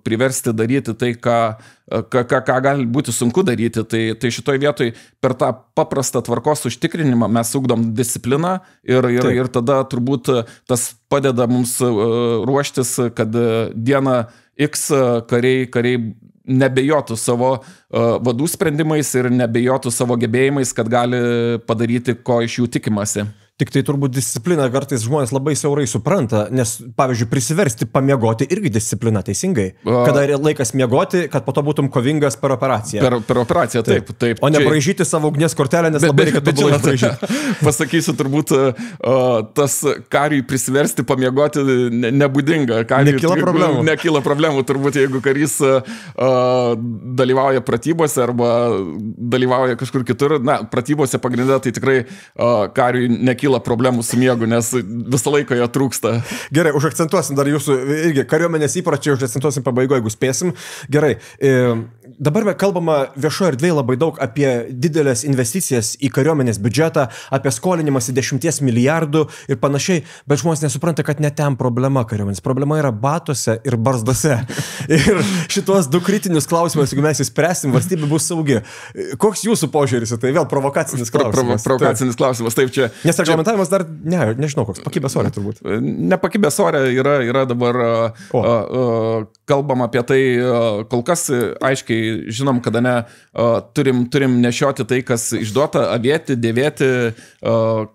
priversti daryti tai, ką gali būti sunku daryti. Tai šitoj vietoj per tą paprastą tvarkos užtikrinimą mes ugdom discipliną ir tada turbūt tas padeda mums ruoštis, kad dieną X kariai nebejotų savo vadų sprendimais ir nebejotų savo gebėjimais, kad gali padaryti, ko iš jų tikimasi. Tik tai turbūt disciplina kartais žmonės labai siaurai supranta, nes, pavyzdžiui, prisiversti pamiegoti irgi disciplina, teisingai. Kada yra laikas miegoti, kad po to būtum kovingas per operaciją. Per operaciją, taip. O ne braižyti savo ugnies kortelę, nes labai reikia tobulai braižyti. Pasakysiu, turbūt tas kariui prisiversti pamiegoti nebūdinga. Nekyla problemų, turbūt, jeigu karys dalyvauja pratybose arba dalyvauja kažkur kitur. Pratybose pagrindė tai tikrai kariui nekyla problemų su miegu, nes visą laiką jo trūksta. Gerai, užakcentuosim dar jūsų irgi kariuomenės įpročiai, užakcentuosim pabaigoje, jeigu spėsim. Gerai, dabar kalbama viešoje erdvėje labai daug apie didelės investicijas į kariuomenės biudžetą, apie skolinimąsi 10 milijardų ir panašiai, bet žmonės nesupranta, kad ne ten problema kariuomenės. Problema yra batuose ir barzdose. Ir šitos du kritinius klausimus, jeigu mes įspręsim, valstybė bus saugi. Koks jūsų požiūris? Tai vėl provokacinis klausimas. Provokacinis klausimas, taip čia. Nes reglamentavimas dar, nežinau koks, pakibęs ore turbūt. Nepakibęs ore yra dabar kalbam apie tai, kol kas aiškiai žinom, kada turim nešioti tai, kas išduota, avėti, dėvėti,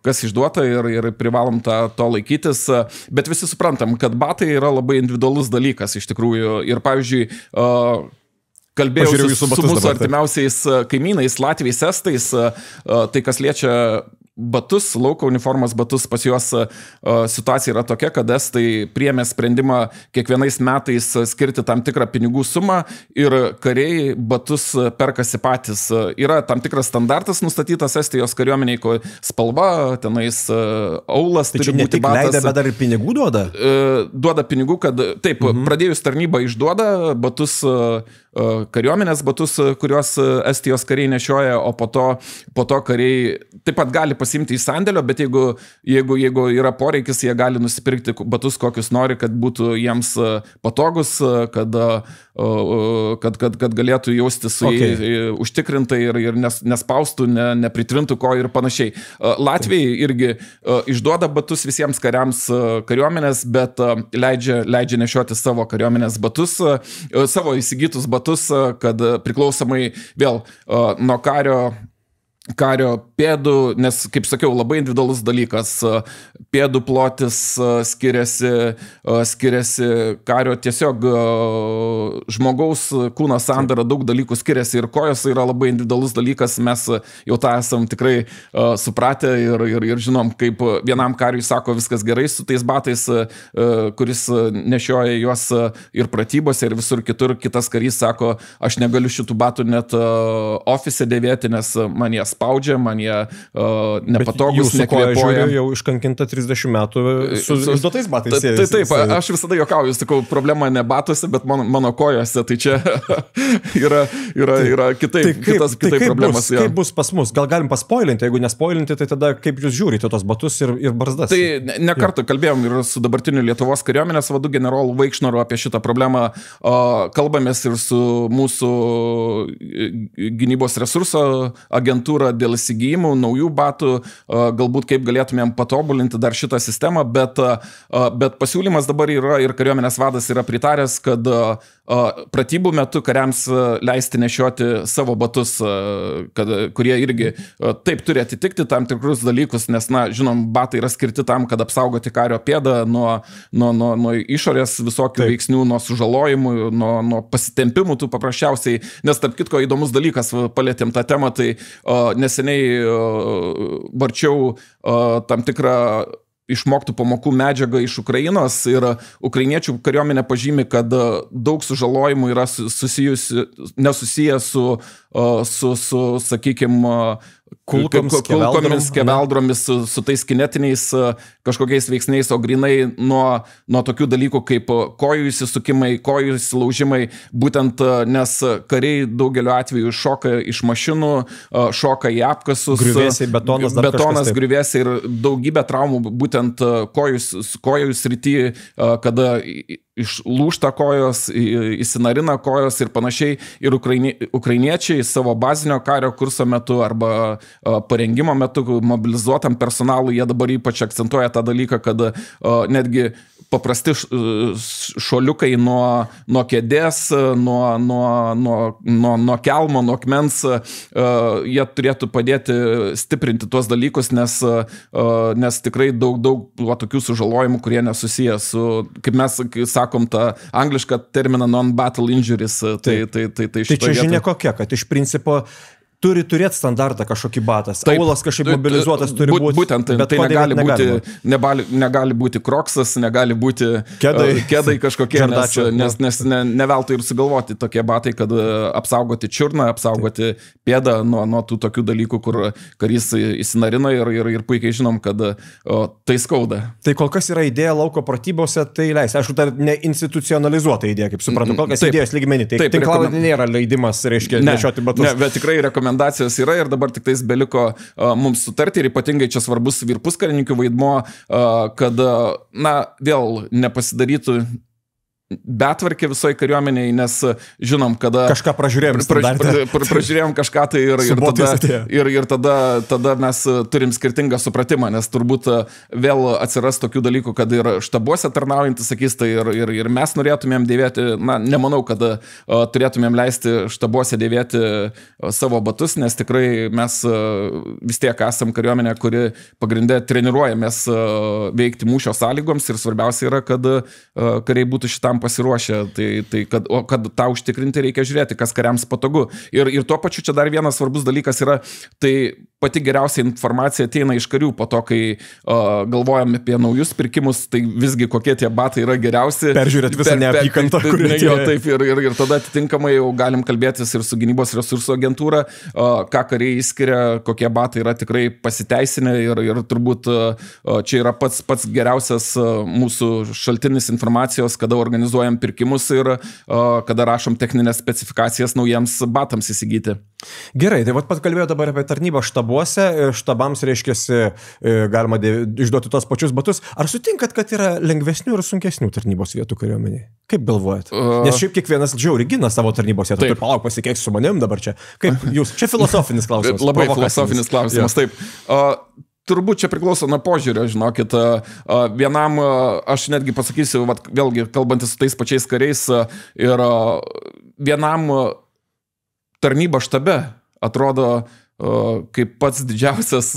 kas išduota ir privalom to laikytis. Bet visi suprantam, kad batai yra labai individualus dalykas iš tikrųjų. Ir pavyzdžiui, kalbėjau su mūsų artimiausiais kaimynais, latviais, estais, tai kas liečia batus, lauko uniformos batus, pas juos situacija yra tokia, kad estai priėmė sprendimą kiekvienais metais skirti tam tikrą pinigų sumą ir kariai batus perkasi patys. Yra tam tikras standartas nustatytas Estijos kariuomeniai, spalva, tenais aulas tai turi būti batas. Leidė, bet dar ir pinigų duoda? Duoda pinigų, kad taip, pradėjus tarnybą išduoda batus, kariuomenės batus, kuriuos Estijos kariai nešioja, o po to kariai taip pat gali pasimti į sandėlio, bet jeigu yra poreikis, jie gali nusipirkti batus, kokius nori, kad būtų jiems patogus, kad galėtų jausti su užtikrintai ir nespaustų, nepritrintų ko ir panašiai. Latvijai irgi išduoda batus visiems kariams kariuomenės, bet leidžia nešioti savo kariuomenės batus, savo įsigytus batus, kad priklausomai vėl nuo kario pėdų, nes, kaip sakiau, labai individualus dalykas. Pėdų plotis skiriasi kario tiesiog žmogaus kūno sandara, daug dalykų skiriasi ir kojos yra labai individualus dalykas. Mes jau tą esam tikrai supratę ir žinom, kaip vienam kariui sako viskas gerai su tais batais, kuris nešioja juos ir pratybose ir visur kitur. Kitas karys sako, aš negaliu šitų batų net ofise dėvėti, nes man jie spaudžia, man jie nepatogus, nekvėpuoja. Jau iškankinta 30 metų su išduotais batais. Taip, aš visada juokauju, sakau, problema ne batuose, bet mano kojose, tai čia yra kitas problemas. Kaip bus pas mus? Gal galim paspoilinti, jeigu nespoilinti, tai tada kaip jūs žiūrite tos batus ir barzdas? Tai ne kartą kalbėjom ir su dabartiniu Lietuvos kariuomenės vadu generolu Vaikšnoru apie šitą problemą, kalbamės ir su mūsų gynybos resurso agentūra dėl įsigijimų, naujų batų, galbūt kaip galėtumėm patobulinti dar šitą sistemą, bet pasiūlymas dabar yra ir kariuomenės vadas yra pritaręs, kad pratybų metu kariams leisti nešioti savo batus, kurie irgi taip turi atitikti tam tikrus dalykus, nes, žinom, batai yra skirti tam, kad apsaugoti kario pėdą nuo išorės visokių veiksnių, nuo sužalojimų, nuo pasitempimų tų paprasčiausiai, nes tarp kitko įdomus dalykas, palėtėm tą temą, tai neseniai varčiau tam tikrą išmoktų pamokų medžiagą iš Ukrainos ir ukrainiečių kariuomenė pažymi, kad daug sužalojimų yra nesusiję su sakykime, kulkomis, skeveldromis, su tais kinetiniais kažkokiais veiksniais, o grinai nuo tokių dalykų kaip kojų įsisukimai, kojų įsilaužimai, būtent nes kariai daugeliu atveju šoka iš mašinų, šoka į apkasus, betonas griuvėsiai ir daugybė traumų būtent kojų srity, kada išlūžta kojos, įsinarina kojos ir panašiai. Ir ukrainiečiai savo bazinio kario kurso metu arba parengimo metu mobilizuotam personalui, jie dabar ypač akcentuoja tą dalyką, kad netgi paprasti šuoliukai nuo kėdės, nuo kelmo, nuo akmens, jie turėtų padėti stiprinti tuos dalykus, nes tikrai daug tokių sužalojimų, kurie nesusiję su, kaip mes sakom, tą anglišką terminą non-battle injuries. Tai čia žinia kokia, kad iš principo turi turėti standartą kažkokį batas. Aulas kažkaip mobilizuotas turi būti. Būtent, tai negali būti kroksas, negali būti kedai kažkokie, nes neveltui ir sugalvoti tokie batai, kad apsaugoti čiurną, apsaugoti pėdą nuo tų tokių dalykų, kur karys įsinarina ir puikiai žinom, kad tai skauda. Tai kol kas yra idėja lauko pratybose, tai leis. Aišku, tai neinstitucionalizuota idėja, kaip suprantu, kol kas idėjos lygmenį. Tai tinklalaidė nėra leidimas, reiškia, nešioti batus. Ne, bet tikrai rekomendacijos yra ir dabar tik tais beliko mums sutarti ir ypatingai čia svarbus vyr puskarininkių vaidmuo, kad, vėl nepasidarytų betvarkė visoje kariuomeniai, nes žinom, kada kažką pražiūrėjom kažką tai ir tada mes turim skirtingą supratimą, nes turbūt vėl atsiras tokių dalykų, kad ir štabuose tarnaujantys sakys, tai ir mes norėtumėm dėvėti, nemanau, kad turėtumėm leisti štabuose dėvėti savo batus, nes tikrai mes vis tiek esam kariuomenė, kuri pagrinde treniruojamės veikti mūšio sąlygoms ir svarbiausia yra, kad kariai būtų šitam tam pasiruošę. Tai kad tą užtikrinti reikia žiūrėti, kas kariams patogu. Ir tuo pačiu čia dar vienas svarbus dalykas yra, tai pati geriausia informacija ateina iš karių po to, kai galvojame apie naujus pirkimus, tai visgi kokie tie batai yra geriausi. Peržiūrėt visą neapykantą, kuri atėjo. Taip, ir tada atitinkamai jau galim kalbėtis ir su gynybos resursų agentūra, ką kariai įskiria, kokie batai yra tikrai pasiteisinę ir turbūt čia yra pats geriausias mūsų šaltinis informacijos, kada organizuojam pirkimus ir kada rašom techninės specifikacijas naujiems batams įsigyti. Gerai, tai pat kalbėjau dabar apie tarnybą štabuose, štabams reiškiasi galima išduoti tos pačius batus. Ar sutinkat, kad yra lengvesnių ir sunkesnių tarnybos vietų kariuomeniai? Kaip galvojat? Nes šiaip kiekvienas žiauriai gina savo tarnybos vietą. Tai palauk, pasikeik su manim dabar čia. Kaip jūs? Čia filosofinis klausimas. Labai filosofinis klausimas, taip. Turbūt čia priklauso nuo požiūrio, žinokit. Vienam, aš netgi pasakysiu, vėlgi kalbantis su tais pačiais kariais, ir vienam tarnyba štabe atrodo kaip pats didžiausias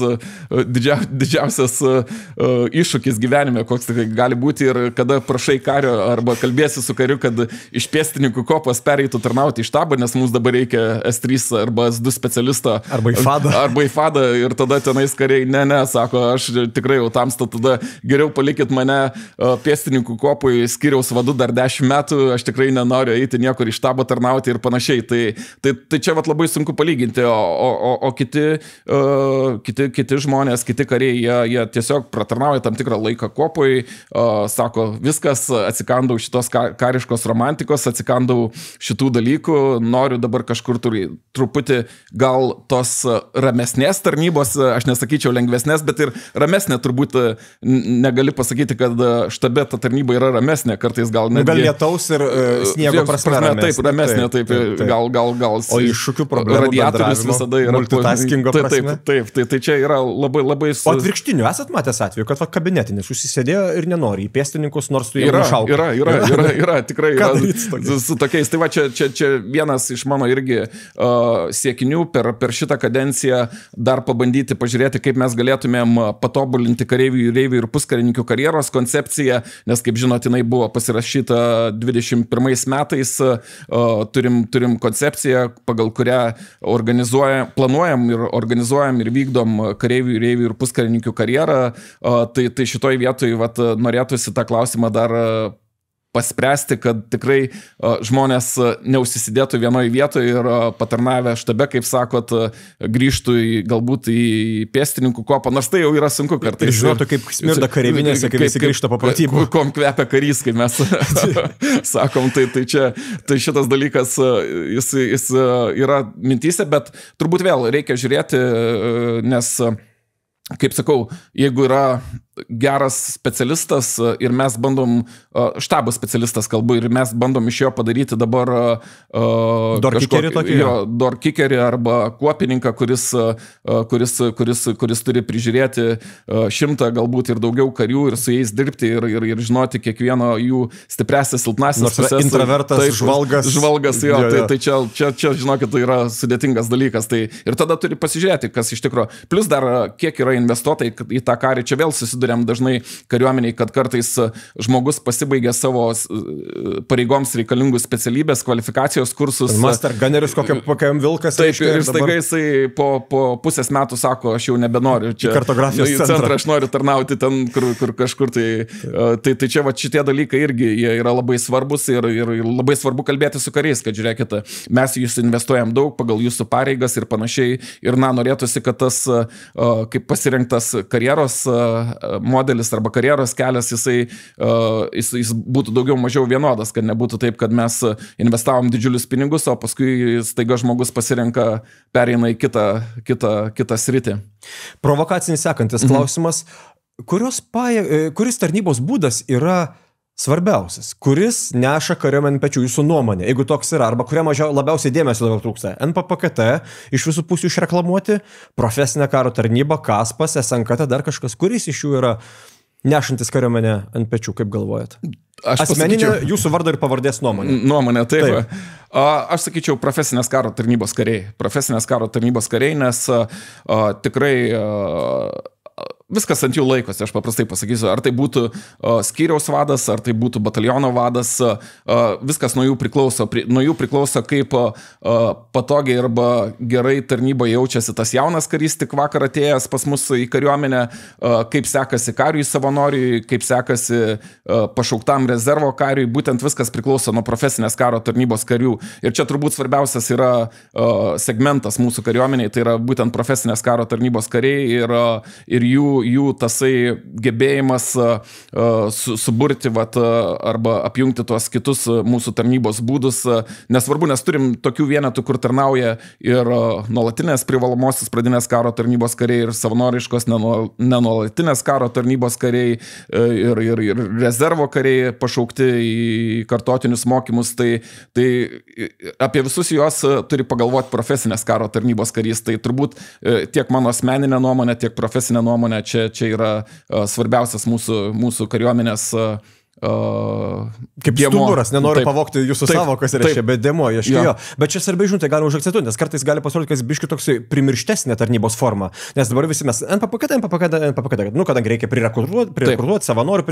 iššūkis gyvenime, koks tai gali būti, ir kada prašai kario arba kalbėsi su kariu, kad iš pėstininkų kopos pereitų tarnauti į štabą, nes mums dabar reikia S3 arba S2 specialistą. Arba į fadą. Ir tada tenais kariai, ne, sako, aš tikrai jau tamsta, tada geriau palikit mane pėstininkų kopui, skiriaus vadu dar 10 metų, aš tikrai nenoriu eiti niekur į štabą tarnauti ir panašiai. Tai čia labai sunku palyginti, o kiti žmonės, kiti kariai, jie tiesiog pratarnauja tam tikrą laiką kopui, sako, viskas, atsikandau šitos kariškos romantikos, atsikandau šitų dalykų, noriu dabar kažkur truputį gal tos ramesnės tarnybos, aš nesakyčiau lengvesnės, bet ir ramesnė turbūt negali pasakyti, kad štabe ta tarnyba yra ramesnė, kartais gal netgi... Gal lietaus ir sniego prasme ramesnė. Taip, ramesnė, taip. Gal o iššūkių problemų radiatorius visada yra multitaskingo prasme. Taip, tai čia yra labai... O atvirkštinių esat matęs atveju, kad kabinetinis užsisėdėjo ir nenori į pėstininkus, nors tu jau nušaukai. Yra, tikrai yra. Su tokiais. Tai va, čia vienas iš mano irgi siekinių per šitą kadenciją dar pabandyti pažiūrėti, kaip mes galėtumėm patobulinti kareivių, jūreivių ir puskarininkių karjeros koncepciją, nes, kaip žinot, jinai buvo pasirašyta 21 metais. Turim koncepciją, pagal kurią planuojam ir organizuojam ir vykdom kareivių, jūreivių ir puskarininkių karjerą. Tai šitoj vietoj norėtųsi tą klausimą dar paspręsti, kad tikrai žmonės neužsisidėtų vienoje vietoje ir patarnavę štabe, kaip sakot, grįžtų galbūt į pėstininkų kopą, nors tai jau yra sunku kartais. Žinotų, kaip smirda kareivinėse, kai visi grįžta po pratybų. Kom kvepia karys, kaip mes sakom, tai šitas dalykas, jis yra mintyse, bet turbūt vėl reikia žiūrėti, nes, kaip sakau, jeigu yra geras specialistas ir mes bandom, štabo specialistas kalbu, ir mes bandom iš jo padaryti dabar door kickerį arba kuopininką, kuris turi prižiūrėti 100 galbūt ir daugiau karių ir su jais dirbti ir žinoti kiekvieno jų stipriausias, silpnasis puses. Intravertas, žvalgas. Jo, tai čia, žinokit, tai yra sudėtingas dalykas. Tai, ir tada turi pasižiūrėti, kas iš tikro. Plus dar, kiek yra investuota į tą karį, čia vėl susidūrėm dažnai kariuomeniai, kad kartais žmogus pasibaigia savo pareigoms reikalingus specialybės, kvalifikacijos kursus. Master Gunneris kokiam vilkas. Taip, ir staiga jisai po pusės metų sako, aš jau nebenoriu. Čia kartografijos centrą aš noriu tarnauti ten, kur kažkur. Tai čia šitie dalykai irgi jie yra labai svarbus ir labai svarbu kalbėti su kariais, kad žiūrėkite, mes jūs investuojam daug pagal jūsų pareigas ir panašiai. Ir norėtųsi, kad tas kaip pasirinktas karjeros modelis arba karjeros kelias, jis būtų daugiau mažiau vienodas, kad nebūtų taip, kad mes investavom didžiulius pinigus, o paskui staiga žmogus pasirenka, pereina į kitą sritį. Provokacinis sekantis klausimas. Kuris tarnybos būdas yra svarbiausias? Kuris neša kariuomenę pečių, jūsų nuomonė, jeigu toks yra, arba kuriam labiausiai dėmesio dabar trūksta? NPPKT iš visų pusių išreklamuoti, profesinė karo tarnyba, KASPAS, SNKT, dar kažkas, kuris iš jų yra nešantis kariuomenę ant pečių, kaip galvojat? Asmeninė jūsų vardo ir pavardės nuomonė. Nuomonė, taip. Aš sakyčiau profesinės karo tarnybos kariai. Nes tikrai viskas ant jų laikosi, aš paprastai pasakysiu, ar tai būtų skyriaus vadas, ar tai būtų bataliono vadas, viskas nuo jų priklauso, kaip patogiai arba gerai tarnyboje jaučiasi tas jaunas karys, tik vakar atėjęs pas mus į kariuomenę, kaip sekasi kariui savanoriui, kaip sekasi pašauktam rezervo kariui, būtent viskas priklauso nuo profesinės karo tarnybos karių. Ir čia turbūt svarbiausias yra segmentas mūsų kariuomeniai, tai yra būtent profesinės karo tarnybos kariai ir jų tasai gebėjimas suburti arba apjungti tuos kitus mūsų tarnybos būdus. Nesvarbu, nes turim tokių vienetų, kur tarnauja ir nuolatinės privalomosios pradinės karo tarnybos kariai, ir savanoriškos nenuolatinės karo tarnybos kariai, ir rezervo kariai pašaukti į kartotinius mokymus. Tai apie visus juos turi pagalvoti profesinės karo tarnybos karys. Tai turbūt tiek mano asmeninė nuomonė, tiek profesinė nuomonė, čia yra svarbiausias mūsų kariuomenės kaip stuburas, nenoriu pavokti jūsų savokos reiškia, bet demo ieškėjo. Bet čia svarbiai žinutė galima užakcentuoti, nes kartais gali pasirodyti, kad biški toks primirštesnė tarnybos forma. Nes dabar visi mes NPPK, kadangi reikia prirekrutuoti, savanorių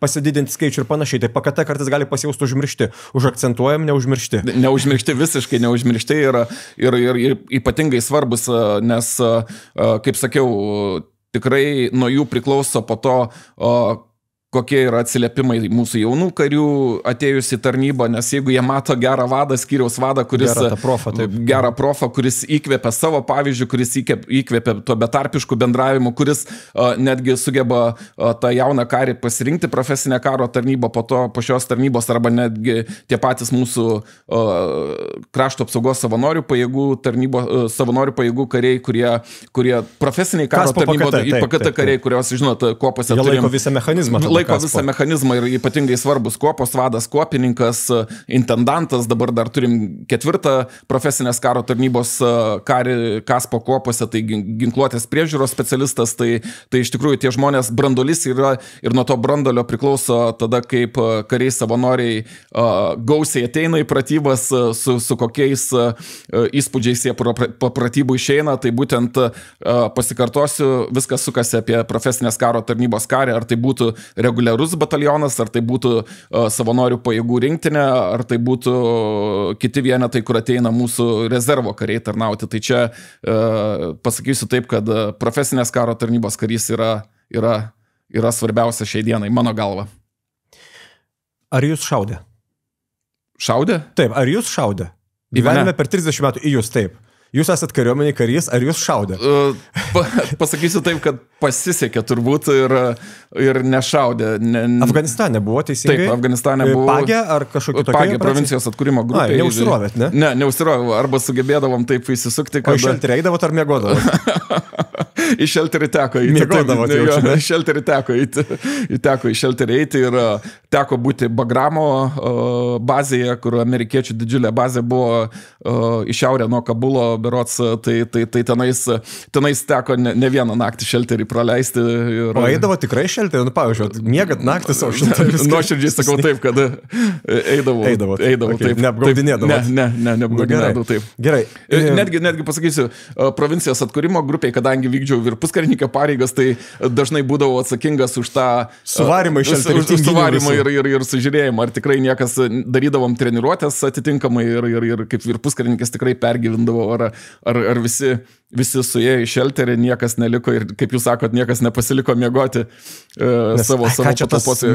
pasididinti skaičių ir panašiai, tai PKT kartais gali pasijausti užmiršti. Užakcentuojam, neužmiršti. Neužmiršti, visiškai neužmiršti ir ypatingai svarbus, nes, kaip sakiau, tikrai nuo jų priklauso po to, kokie yra atsiliepimai mūsų jaunų karių atėjus į tarnybą, nes jeigu jie mato gerą vadą, skyriaus vadą, kuris gerą profą, kuris įkvėpia savo pavyzdžių, kuris įkvėpia to betarpiškų bendravimų, kuris netgi sugeba tą jauną karį pasirinkti profesinę karo tarnybą po šios tarnybos, arba netgi tie patys mūsų krašto apsaugos savanorių pajėgų kariai, kurie profesiniai karo tarnybos, PKT kariai, kurios, žinot, kuopose turim. Laiko visą mechanizmą. Laiko visą mechanizmą ir ypatingai svarbus kuopos vadas, kuopininkas, intendantas, dabar dar turim 4 profesinės karo tarnybos karį Kaspo kuopose, tai ginkluotės priežiūros specialistas, tai iš tikrųjų tie žmonės brandolys yra ir nuo to brandolio priklauso tada, kaip kariai savanoriai gausiai ateina į pratybas, su kokiais įspūdžiais jie po pratybų išeina, tai būtent pasikartosiu, viskas sukasi apie profesinės karo tarnybos karį, ar tai būtų reguliarus batalionas, ar tai būtų savanorių pajėgų rinktinė, ar tai būtų kiti vienetai, kur ateina mūsų rezervo kariai tarnauti. Tai čia pasakysiu taip, kad profesinės karo tarnybos karys yra svarbiausia šiai dienai, mano galva. Ar jūs šaudė? Šaudė? Taip, ar jūs šaudė? Gyvenime per 30 metų į jūs taip. Jūs esat kariuomeniai karys, ar jūs šaudė? Pasakysiu taip, kad pasisekė turbūt ir nešaudė. Afganistane buvo teisingai? Taip, Afganistane buvo. Pagė ar kažkokia tokia? Pagė provincijos atkūrimo grupė. Neužsirovėt, ne? Ne, neužsirovėt. Arba sugebėdavom taip įsisukti, kad... O į šelterį eidavot ar miegodavot? Į šelterį teko eiti. Miegodavot jau čia, ne? Į šelterį teko eiti. Teko į šelterį eiti ir teko būti Bagramo bazėje, kur amerikiečių didžiulė bazė buvo į šiaurę nuo Kabulo berods, tai tenais teko ne vieną naktį šelterį praleisti. O eidavo tikrai šelterį? Nu, pavyzdžiui, miegat naktį savo šelterį. Nuoširdžiai sakau taip, kad eidavau okay. taip. Neapgaudinėdavau. Neapgaudinėdavau taip. Gerai. Netgi pasakysiu, provincijos atkūrimo grupiai, kadangi vykdžiau ir puskarininko pareigas, tai dažnai būdavau atsakingas už tą suvarimą iš šelterį. Suvarimą ir sužiūrėjimą. Ar tikrai niekas darydavom treniruotės atitinkamai ir kaip ir puskarininkės tikrai pergyvindavo, ar visi suėjo į šelterį, niekas neliko ir, kaip jūs sakot, niekas nepasiliko miegoti savo patalpose.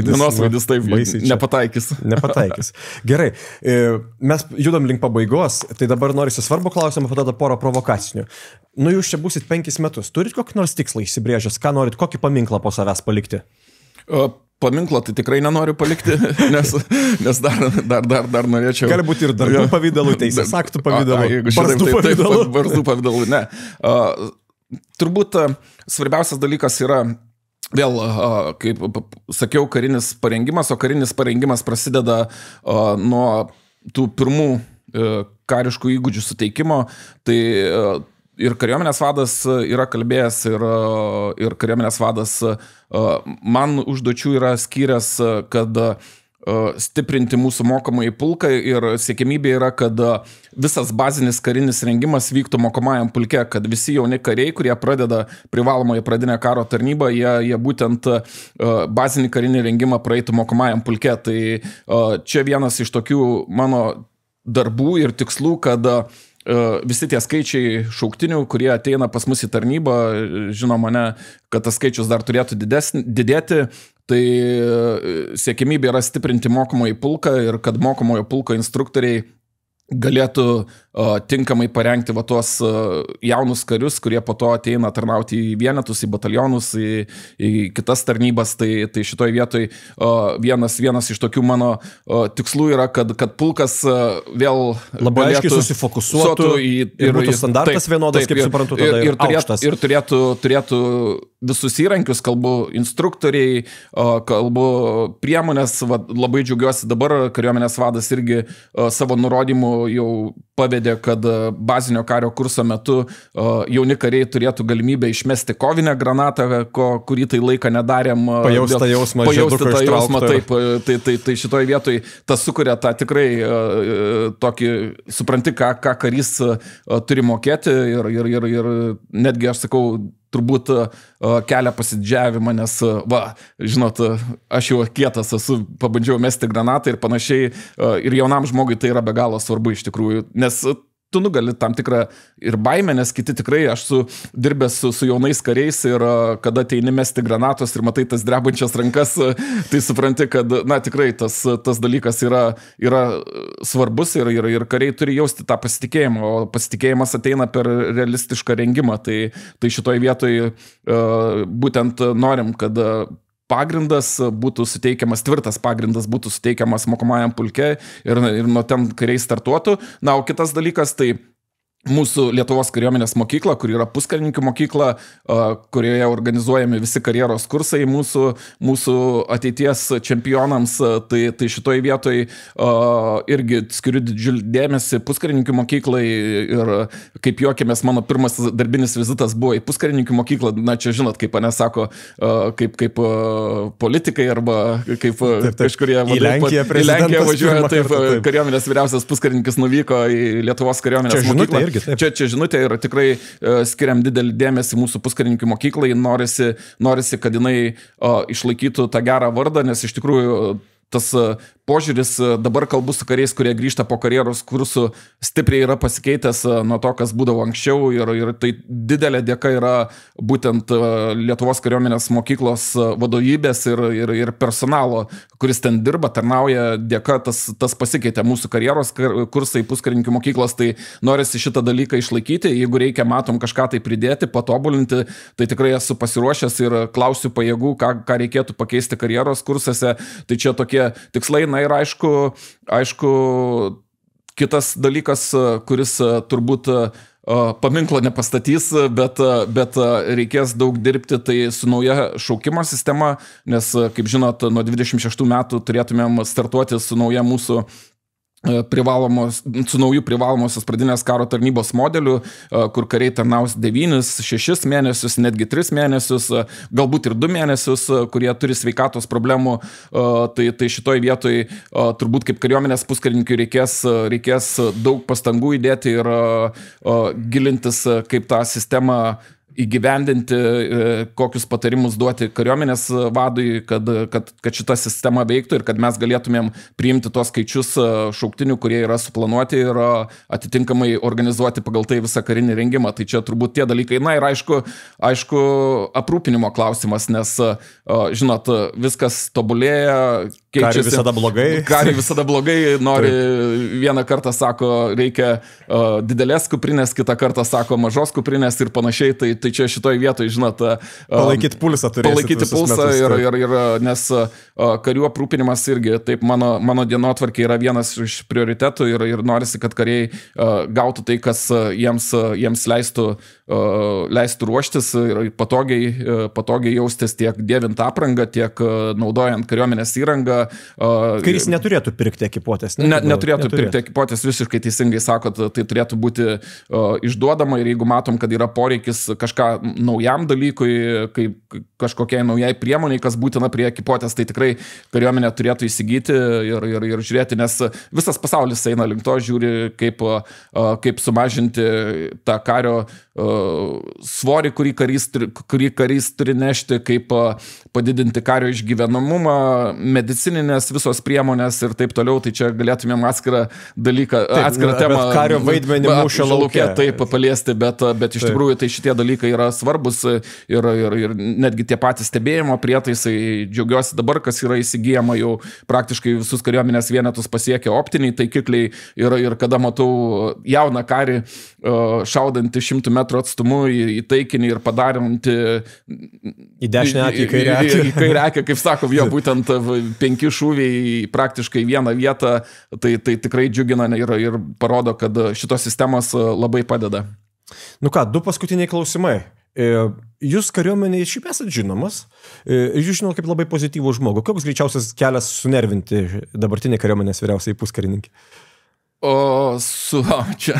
Minosvaidis taip, nepataikys. Gerai, mes judam link pabaigos, tai dabar norisi svarbų klausimą, tada porą provokacinių. Nu, jūs čia būsit 5 metus. Turit kokį nors tikslą įsibrėžęs? Ką norit, kokį paminklą po savęs palikti? Paminklą tai tikrai nenoriu palikti, nes dar norėčiau. Gali būti ir darbų pavidalų, teisės aktų pavidalų, barzdų pavidalų, ne. Turbūt svarbiausias dalykas yra vėl, kaip sakiau, karinis parengimas, o karinis parengimas prasideda nuo tų pirmų kariškų įgūdžių suteikimo, tai ir kariuomenės vadas yra kalbėjęs, ir kariuomenės vadas man užduočių yra skyręs, kad stiprinti mūsų mokomąjį pulką ir siekimybė yra, kad visas bazinis karinis rengimas vyktų mokomajam pulke, kad visi jauni kariai, kurie pradeda privalomąją pradinę karo tarnybą, jie būtent bazinį karinį rengimą praeitų mokomajam pulke. Tai čia vienas iš tokių mano darbų ir tikslų, kad visi tie skaičiai šauktinių, kurie ateina pas mus į tarnybą, žino mane, kad tas skaičius dar turėtų didėti, tai siekimybė yra stiprinti mokomąjį pulką ir kad mokomojo pulko instruktoriai galėtų tinkamai parengti va tuos jaunus karius, kurie po to ateina tarnauti į vienetus, į batalionus, į kitas tarnybas. Tai šitoj vietoj vienas iš tokių mano tikslų yra, kad pulkas vėl labai aiškiai susifokusuotų ir būtų standartas vienodas, kaip suprantu, tada ir aukštas. Ir turėtų visus įrankius, kalbu instruktoriai, kalbu priemonės. Labai džiaugiuosi dabar, kariuomenės vadas irgi savo nurodymų jau pavedė, kad bazinio kario kurso metu jauni kariai turėtų galimybę išmesti kovinę granatą, kurį tai laiką nedarėm. Pajausti tą jausmą, taip. Tai šitoj vietoj tas sukuria tą tikrai tokį, supranti, ką karys turi mokėti ir netgi, aš sakau, turbūt kelia pasidžiavimą, nes, žinot, aš jau kietas esu, pabandžiau mesti granatą ir panašiai, ir jaunam žmogui tai yra be galo svarbu iš tikrųjų, nes tu nugali tam tikrą ir baimę, nes kiti tikrai, aš dirbęs su jaunais kariais ir kada ateini mesti granatos ir matai tas drebančias rankas, tai supranti, kad, tikrai tas dalykas yra svarbus ir kariai turi jausti tą pasitikėjimą, o pasitikėjimas ateina per realistišką rengimą, tai šitoj vietoj būtent norim, kad pagrindas būtų suteikiamas, tvirtas pagrindas būtų suteikiamas mokomajam pulke ir nuo ten kariai startuotų. O kitas dalykas, tai mūsų Lietuvos kariuomenės mokykla, kur yra puskarininkių mokykla, kurioje organizuojami visi karjeros kursai mūsų ateities čempionams, tai šitoj vietoj irgi skiriu didžiulį dėmesį puskarininkių mokyklai ir kaip juokėmės, mano pirmas darbinis vizitas buvo į puskarininkių mokyklą, čia žinot, kaip mane sako, kaip politikai arba kaip kažkurie į Lenkiją važiuoja, taip, kariuomenės vyriausias puskarininkis nuvyko į Lietuvos kariuomenės mokyklą. Čia žinutė ir tikrai skiriam didelį dėmesį mūsų puskarininkų mokyklai, norisi, kad jinai išlaikytų tą gerą vardą, nes iš tikrųjų tas požiūris, dabar kalbu su kariais, kurie grįžta po karjeros kursų, stipriai yra pasikeitęs nuo to, kas būdavo anksčiau ir tai didelė dėka yra būtent Lietuvos kariuomenės mokyklos vadovybės ir personalo, kuris ten dirba, tarnauja, dėka tas pasikeitė mūsų karjeros kursai puskarininkų mokyklos, tai norisi šitą dalyką išlaikyti, jeigu reikia, matom kažką tai pridėti, patobulinti, tai tikrai esu pasiruošęs ir klausiu pajėgų, ką reikėtų pakeisti karjeros kursuose, tai čia tokie tikslai. Ir aišku, kitas dalykas, kuris turbūt paminklo nepastatys, bet reikės daug dirbti, tai su nauja šaukimo sistema, nes, kaip žinot, nuo 26 metų turėtumėm startuoti su nauja mūsų su naujų privalomosios pradinės karo tarnybos modeliu, kur kariai tarnaus 9, 6 mėnesius, netgi 3 mėnesius, galbūt ir 2 mėnesius, kurie turi sveikatos problemų, tai šitoj vietoj turbūt kaip kariuomenės puskarininkiui reikės daug pastangų įdėti ir gilintis, kaip tą sistemą įgyvendinti, kokius patarimus duoti kariuomenės vadui, kad šita sistema veiktų ir kad mes galėtumėm priimti tos skaičius šauktinių, kurie yra suplanuoti ir atitinkamai organizuoti pagal tai visą karinį rengimą. Tai čia turbūt tie dalykai. Ir aišku, aprūpinimo klausimas, nes, žinot, viskas tobulėja, keičiasi. Kariai visada blogai, nori vieną kartą sako, reikia didelės kuprinės, kitą kartą sako mažos kuprinės ir panašiai. Tai čia šitoj vietoj, žinot, palaikyti pulsą ir nes karių aprūpinimas irgi, taip, mano dienotvarkė yra vienas iš prioritetų ir norisi, kad kariai gautų tai, kas jiems leistų ruoštis ir patogiai jaustis tiek dėvint aprangą, tiek naudojant kariuomenės įrangą. Karys neturėtų pirkti ekipuotės. Neturėtų pirkti ekipuotės, visiškai teisingai sakot, tai turėtų būti išduodama ir jeigu matom, kad yra poreikis kažką kažką naujam dalykui, kaip kažkokiai naujai priemoniai, kas būtina prie ekipuotės, tai tikrai kariuomenė turėtų įsigyti ir žiūrėti, nes visas pasaulis eina link to, žiūri, kaip sumažinti tą kario svorį, kurį karys turi nešti, kaip padidinti kario išgyvenamumą, medicininės visos priemonės ir taip toliau, tai čia galėtumėm atskirą dalyką, atskirą temą kario vaidmenį mūšio lauke taip paliesti, bet iš tikrųjų tai šitie dalykai yra svarbus ir netgi tie patys stebėjimo prietaisai, džiaugiuosi dabar, kas yra įsigyjama, jau praktiškai visus kariuomenės vienetus pasiekia optiniai taikikliai ir kada matau jauną karį šaudantį 100 metrų atstumu į taikinį ir padarantį į dešinę akį, į kairę akį, kaip sakom, jo būtent 5 šūviai praktiškai vieną vietą, tai tikrai džiugina ir parodo, kad šitos sistemos labai padeda. Nu ką, 2 paskutiniai klausimai. Jūs kariuomeniai šiaip esat žinomas, jūs žinot kaip labai pozityvų žmogų. Koks greičiausias kelias sunervinti dabartinį kariuomenės vyriausiai puskarininkį? Čia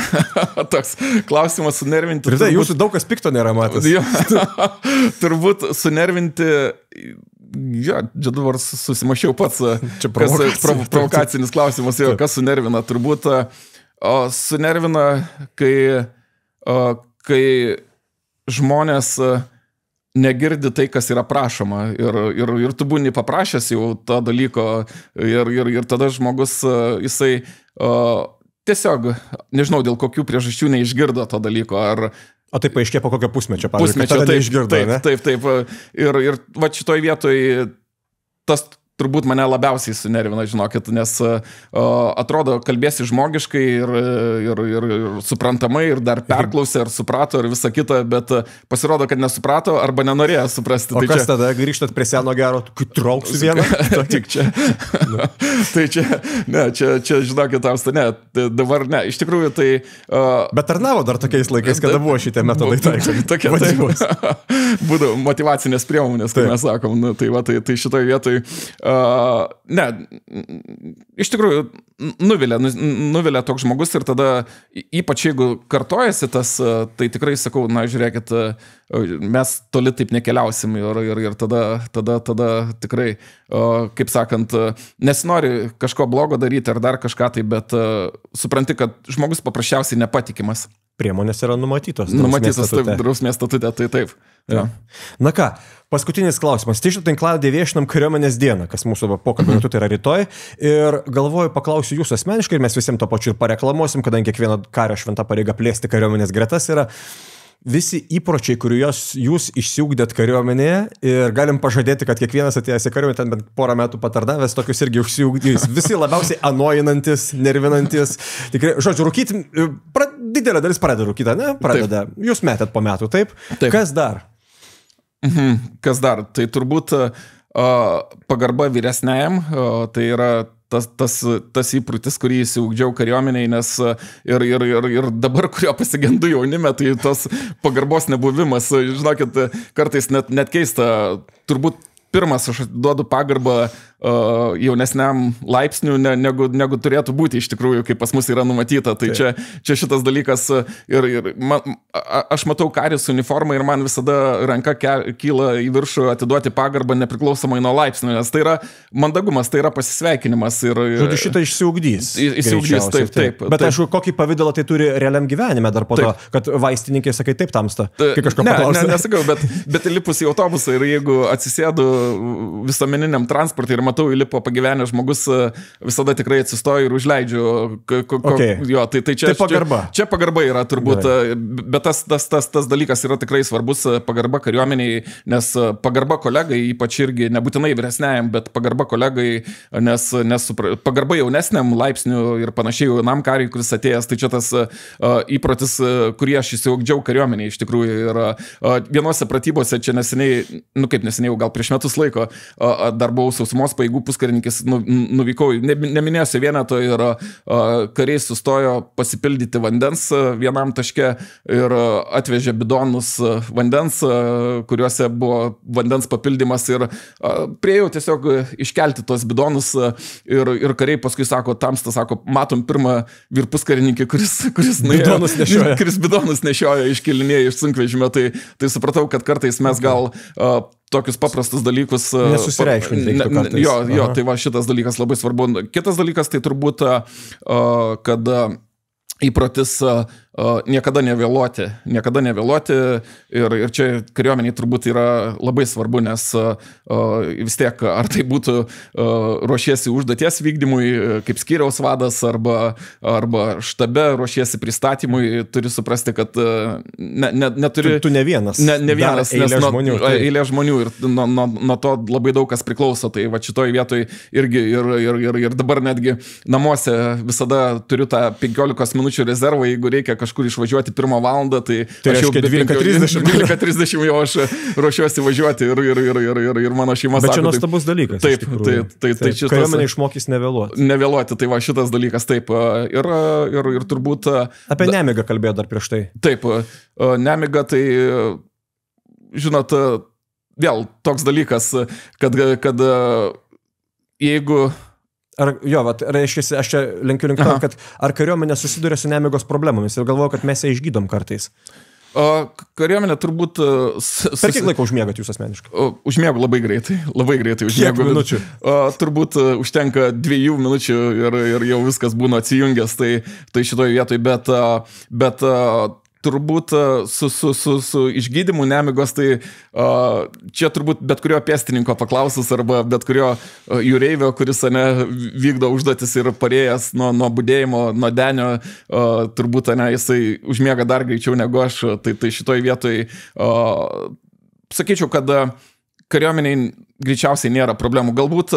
toks klausimas sunervinti. Ir tai jūsų daug kas pikto nėra matęs. Turbūt sunervinti, čia dabar susimašiau pats, čia provokacinis klausimas, kas sunervina. Turbūt sunervina, kai žmonės negirdi tai, kas yra prašoma ir tu būni paprašęs jau to dalyko ir tada žmogus, jisai tiesiog, nežinau, dėl kokių priežasčių neišgirdo to dalyko, O tai paaiškėjo po kokio pusmečio, pavyzdžiui, kad tada neišgirdo, ne? Taip. Ir va šitoj vietoj tas turbūt mane labiausiai sunervina, žinokit, nes atrodo, kalbėsi žmogiškai ir suprantamai, ir dar perklausė, ir suprato, ir visa kita, bet pasirodo, kad nesuprato arba nenorėjo suprasti. O tai kas tada, grįžtat prie seno gero, trauksiu vieną? Tik čia. Tai čia, žinokit, tamsta, ne, dabar ne, iš tikrųjų tai... Bet tarnavo dar tokiais laikais, kada buvo šitie metodai taikomi. Būdavo motyvacinės priemonės, kai mes sakom, tai šitoj vietoj ne, iš tikrųjų nuvilia toks žmogus ir tada, ypač jeigu kartojasi tas, tai tikrai sakau, na žiūrėkit, mes toli taip nekeliausim ir tada tikrai, kaip sakant, nesinori kažko blogo daryti ar dar kažką tai, bet supranti, kad žmogus paprasčiausiai nepatikimas. Priemonės yra numatytos. Drausmės statute, tai taip. Ja. Na ką, paskutinis klausimas. Tai šitą tinklalaidę viešinam kariuomenės dieną, kas mūsų pokalbio metu tai yra rytoj. Ir galvoju, paklausiu jūsų asmeniškai ir mes visiems to pačiu ir pareklamuosim, kadangi kiekvieno kario šventa pareiga plėsti kariuomenės gretas yra visi įpročiai, kuriuos jūs išsiugdėt kariuomenėje ir galim pažadėti, kad kiekvienas atėjęs į kariuomenę ten bent porą metų patardavęs tokius irgi užsiugdys. Visi labiausiai annoyinantis, nervinantis. Tikrai, žodžiu, rūkyti, didelė dalis pradeda rūkyti, ne? Pradeda. Taip. Jūs metėt po metų, taip? Kas dar? Kas dar? Tai turbūt pagarba vyresniajam, tai yra tas įprūtis, kurį įsiugdžiau kariuomeniai, nes ir dabar, kurio pasigendu jaunime, tai tos pagarbos nebuvimas, žinokit, kartais net keista, turbūt pirmas aš duodu pagarbą jaunesniam laipsnių, negu turėtų būti iš tikrųjų, kaip pas mus yra numatyta. Tai čia šitas dalykas ir aš matau karį su uniforma ir man visada ranka kyla į viršų atiduoti pagarbą nepriklausomai nuo laipsnių, nes tai yra mandagumas, tai yra pasisveikinimas. Žodžiu, šitą išsiugdys. Išsiugdys, taip. Bet aišku, kokį pavidalą tai turi realiam gyvenime dar po to, kad vaistininkai sakai taip tamsta, kai kažko paklausia. Nesakau, bet įlipus į autobusą ir jeigu atsisėdu visuomeniniam transportui ir matau įlipo pagyvenę žmogus, visada tikrai atsistoju ir užleidžiu. Jo, tai čia pagarba. Čia pagarba yra turbūt, bet tas dalykas yra tikrai svarbus, pagarba kariuomeniai, nes pagarba kolegai, ypač irgi nebūtinai vyresniajam, bet pagarba kolegai, nes pagarba jaunesniam laipsniu ir panašiai jaunam kariui, kuris atėjęs, tai čia tas įprotis, kurį aš įsiugdžiau kariuomeniai iš tikrųjų. Ir vienose pratybose čia neseniai, gal prieš metus laiko, dar buvau sausumos pajėgų puskarininkis nuvykau, neminėsiu vieneto ir kariai sustojo pasipildyti vandens vienam taške ir atvežė bidonus vandens, kuriuose buvo vandens papildymas ir priejau tiesiog iškelti tos bidonus ir kariai paskui sako, tamsta, sako, matom pirmą vyrpuskarininkį, kuris bidonus nešioja, iškelinėja iš sunkvežimio, tai supratau, kad kartais mes gal tokius paprastus dalykus nesusireikšminti kartais. Jo, tai va šitas dalykas labai svarbu. Kitas dalykas tai turbūt, kad įprotis niekada nevėluoti ir čia kariuomeniai turbūt yra labai svarbu, nes vis tiek, ar tai būtų ruošiesi užduoties vykdymui kaip skyriaus vadas arba štabe ruošiesi pristatymui, turi suprasti, kad neturi... Tu ne vienas. Ne vienas, nes eilė žmonių ir nuo to labai daug kas priklauso, tai va šitoj vietoj irgi ir dabar netgi namuose visada turiu tą 15 minučių rezervą, jeigu reikia kažkur išvažiuoti 1 valandą, tai aš jau 12:30 jau aš ruošiuosi važiuoti ir mano šeima sako. Bet čia nuostabus dalykas. Taip. Kariuomenė išmokys nevėluoti. Nevėluoti, tai va šitas dalykas, taip. Ir turbūt... Apie nemigą kalbėjo dar prieš tai. Taip, nemiga tai, žinot, vėl toks dalykas, kad jeigu... Reiškia, aš čia lenkiu link to, kad ar kariuomenė susiduria su nemigos problemomis ir galvoju, kad mes ją išgydom kartais. Kariuomenė turbūt... Per kiek laiko užmiegat jūs asmeniškai? Užmiegu labai greitai užmiegu. Kiek minučių? Turbūt užtenka 2 minučių ir jau viskas būna atsijungęs, tai šitoj vietoj, bet turbūt su išgydymu nemigos, tai čia turbūt bet kurio pėstininko paklausus arba bet kurio jūreivio, kuris vykdo užduotis ir parėjęs nuo budėjimo, nuo denio, turbūt jisai užmiega dar greičiau negu aš. Tai šitoj vietoj sakyčiau, kad kariuomeniai greičiausiai nėra problemų. Galbūt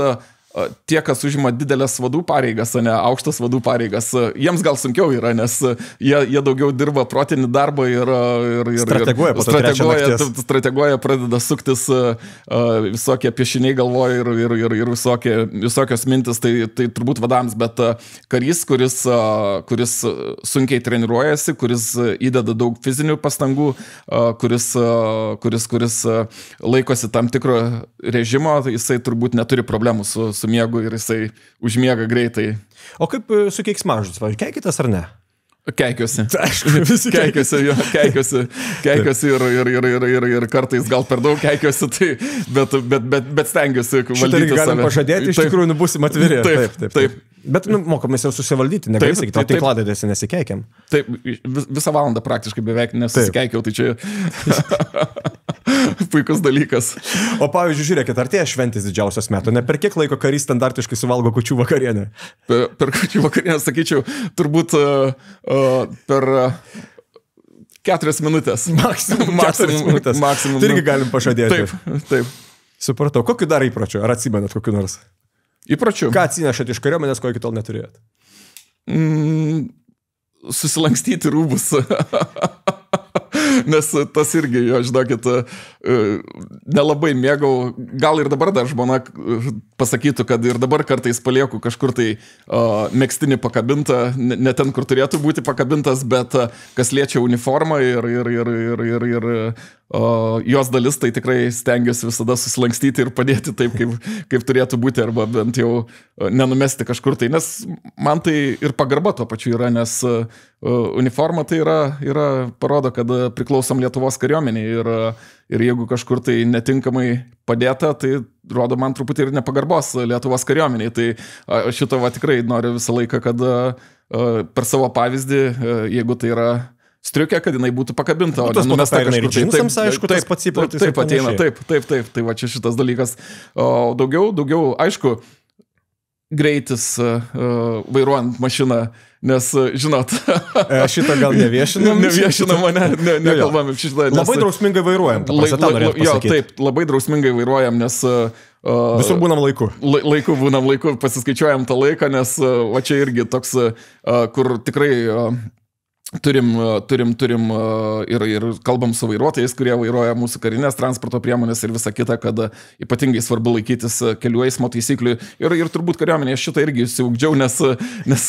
tie, kas užima didelės vadų pareigas, aukštas vadų pareigas, jiems gal sunkiau yra, nes jie daugiau dirba protinį darbą ir strateguoja, pradeda suktis visokie piešiniai galvoje ir visokios mintis, tai turbūt vadams, bet karys, kuris sunkiai treniruojasi, kuris įdeda daug fizinių pastangų, kuris laikosi tam tikro režimo, jisai turbūt neturi problemų su miegu ir jisai užmiega greitai. O kaip su keiksmažodžiais, pavyzdžiui, keikiatės ar ne? Keikiuosi. Aišku, visi keikiuosi ir kartais gal per daug keikiuosi, bet stengiuosi valdyti save. Šitą galim pažadėti, iš tikrųjų būsim atviri. Taip. Bet mokomės jau susivaldyti, negali sakyti, o tinkladėdėsi nesikeikiam. Taip, visą valandą praktiškai beveik nesusikeikiau, tai čia puikus dalykas. O pavyzdžiui, žiūrėkit, artėja šventės didžiausios metų, ne per kiek laiko karys standartiškai suvalgo kūčių vakarienę? Per kūčių vakarienę, sakyčiau, turbūt per 4 minutės. Maksimum 4 minutės. Tai irgi galim pažadėti. Taip. Supratau. Kokiu dar įpročiu? Ar atsimenat kokiu nors? Įpročių? Ką atsinešat iš kariuomenės, ko iki tol neturėjot? Susilankstyti rūbus. Nes tas irgi, žinokit, nelabai mėgau, gal ir dabar dar žmona pasakytų, kad ir dabar kartais palieku kažkur tai megztinį pakabintą, ne ten, kur turėtų būti pakabintas, bet kas liečia uniformą ir jos dalis, tai tikrai stengiuosi visada susilankstyti ir padėti taip, kaip turėtų būti, arba bent jau nenumesti kažkur tai, nes man tai ir pagarba tuo pačiu yra, nes uniforma tai yra parodo, kad priklausom Lietuvos kariuomeniai ir jeigu kažkur tai netinkamai padėta, tai rodo man truputį ir nepagarbos Lietuvos kariuomeniai, tai šito va tikrai noriu visą laiką, kad per savo pavyzdį, jeigu tai yra striukė, kad jinai būtų pakabinta, o nenumesta kažkur. Tas pats įprotis. Taip ateina, taip. Tai va čia šitas dalykas. O daugiau, aišku, greitis vairuojant mašiną, nes, žinot... Šitą gal neviešinam? Neviešinam, nekalbam šitą. Labai drausmingai vairuojam, taip, labai drausmingai vairuojam, nes... Visur būnam laiku. Laiku, pasiskaičiuojam tą laiką, nes va čia irgi toks, kur tikrai... turim ir kalbam su vairuotojais, kurie vairuoja mūsų karinės transporto priemonės ir visa kita, kad ypatingai svarbu laikytis kelių eismo taisyklių. Ir turbūt kariuomenėje šitą irgi įsiugdžiau, nes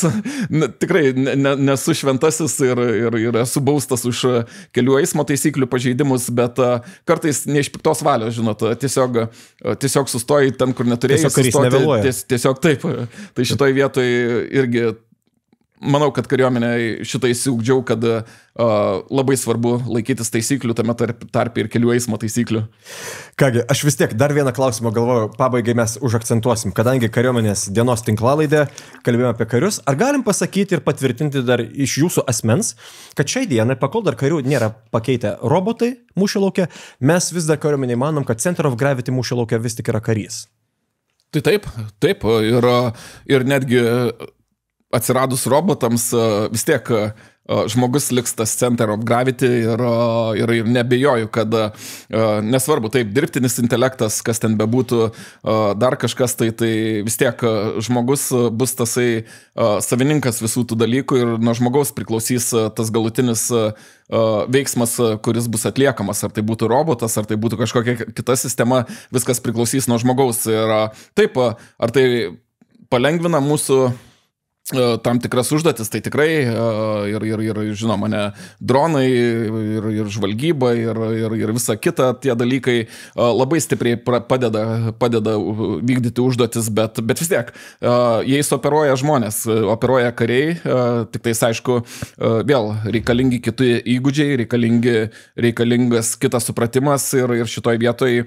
tikrai nesu šventasis ir esu baustas už kelių eismo taisyklių pažeidimus, bet kartais ne iš piktos valios, žinot, tiesiog sustoji ten, kur neturėjai sustoti. Tiesiog taip. Tai šitoj vietoj irgi manau, kad kariuomenė šitą įsiugdžiau, kad labai svarbu laikytis taisyklių, tame tarp ir kelių eismo taisyklių. Kągi, aš vis tiek dar vieną klausimą galvoju, pabaigai mes užakcentuosim, kadangi kariuomenės dienos tinklalaidė, kalbėjome apie karius, ar galim pasakyti ir patvirtinti dar iš jūsų asmens, kad šiai dienai, pakol dar karių nėra pakeitę robotai mūšio lauke, mes vis dar kariuomeniai manom, kad Center of Gravity mūšio lauke vis tik yra karys. Tai taip, ir netgi atsiradus robotams vis tiek žmogus liks tas Center of Gravity ir nebejoju, kad nesvarbu, taip, dirbtinis intelektas, kas ten bebūtų, dar kažkas, tai vis tiek žmogus bus tasai savininkas visų tų dalykų ir nuo žmogaus priklausys tas galutinis veiksmas, kuris bus atliekamas, ar tai būtų robotas, ar tai būtų kažkokia kita sistema, viskas priklausys nuo žmogaus. Ir taip, ar tai palengvina mūsų tam tikras užduotis, tai tikrai ir žinoma, ne, dronai ir žvalgyba ir visa kita, tie dalykai labai stipriai padeda vykdyti užduotis, bet vis tiek, jais operuoja žmonės, operuoja kariai, tik tais aišku, vėl reikalingi kiti įgūdžiai, reikalingas kitas supratimas ir šitoj vietoj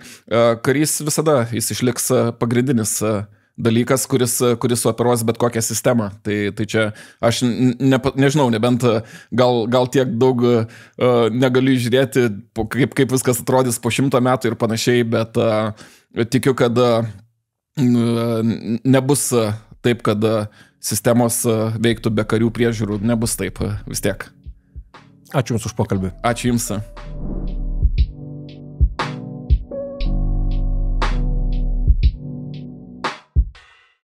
karys visada jis išliks pagrindinis dalykas, kuris operuos bet kokią sistemą. Tai čia aš nežinau, nebent gal tiek daug negaliu žiūrėti, kaip viskas atrodys po 100 metų ir panašiai, bet tikiu, kad nebus taip, kad sistemos veiktų be karių priežiūrų, nebus taip vis tiek. Ačiū Jums už pokalbį. Ačiū Jums.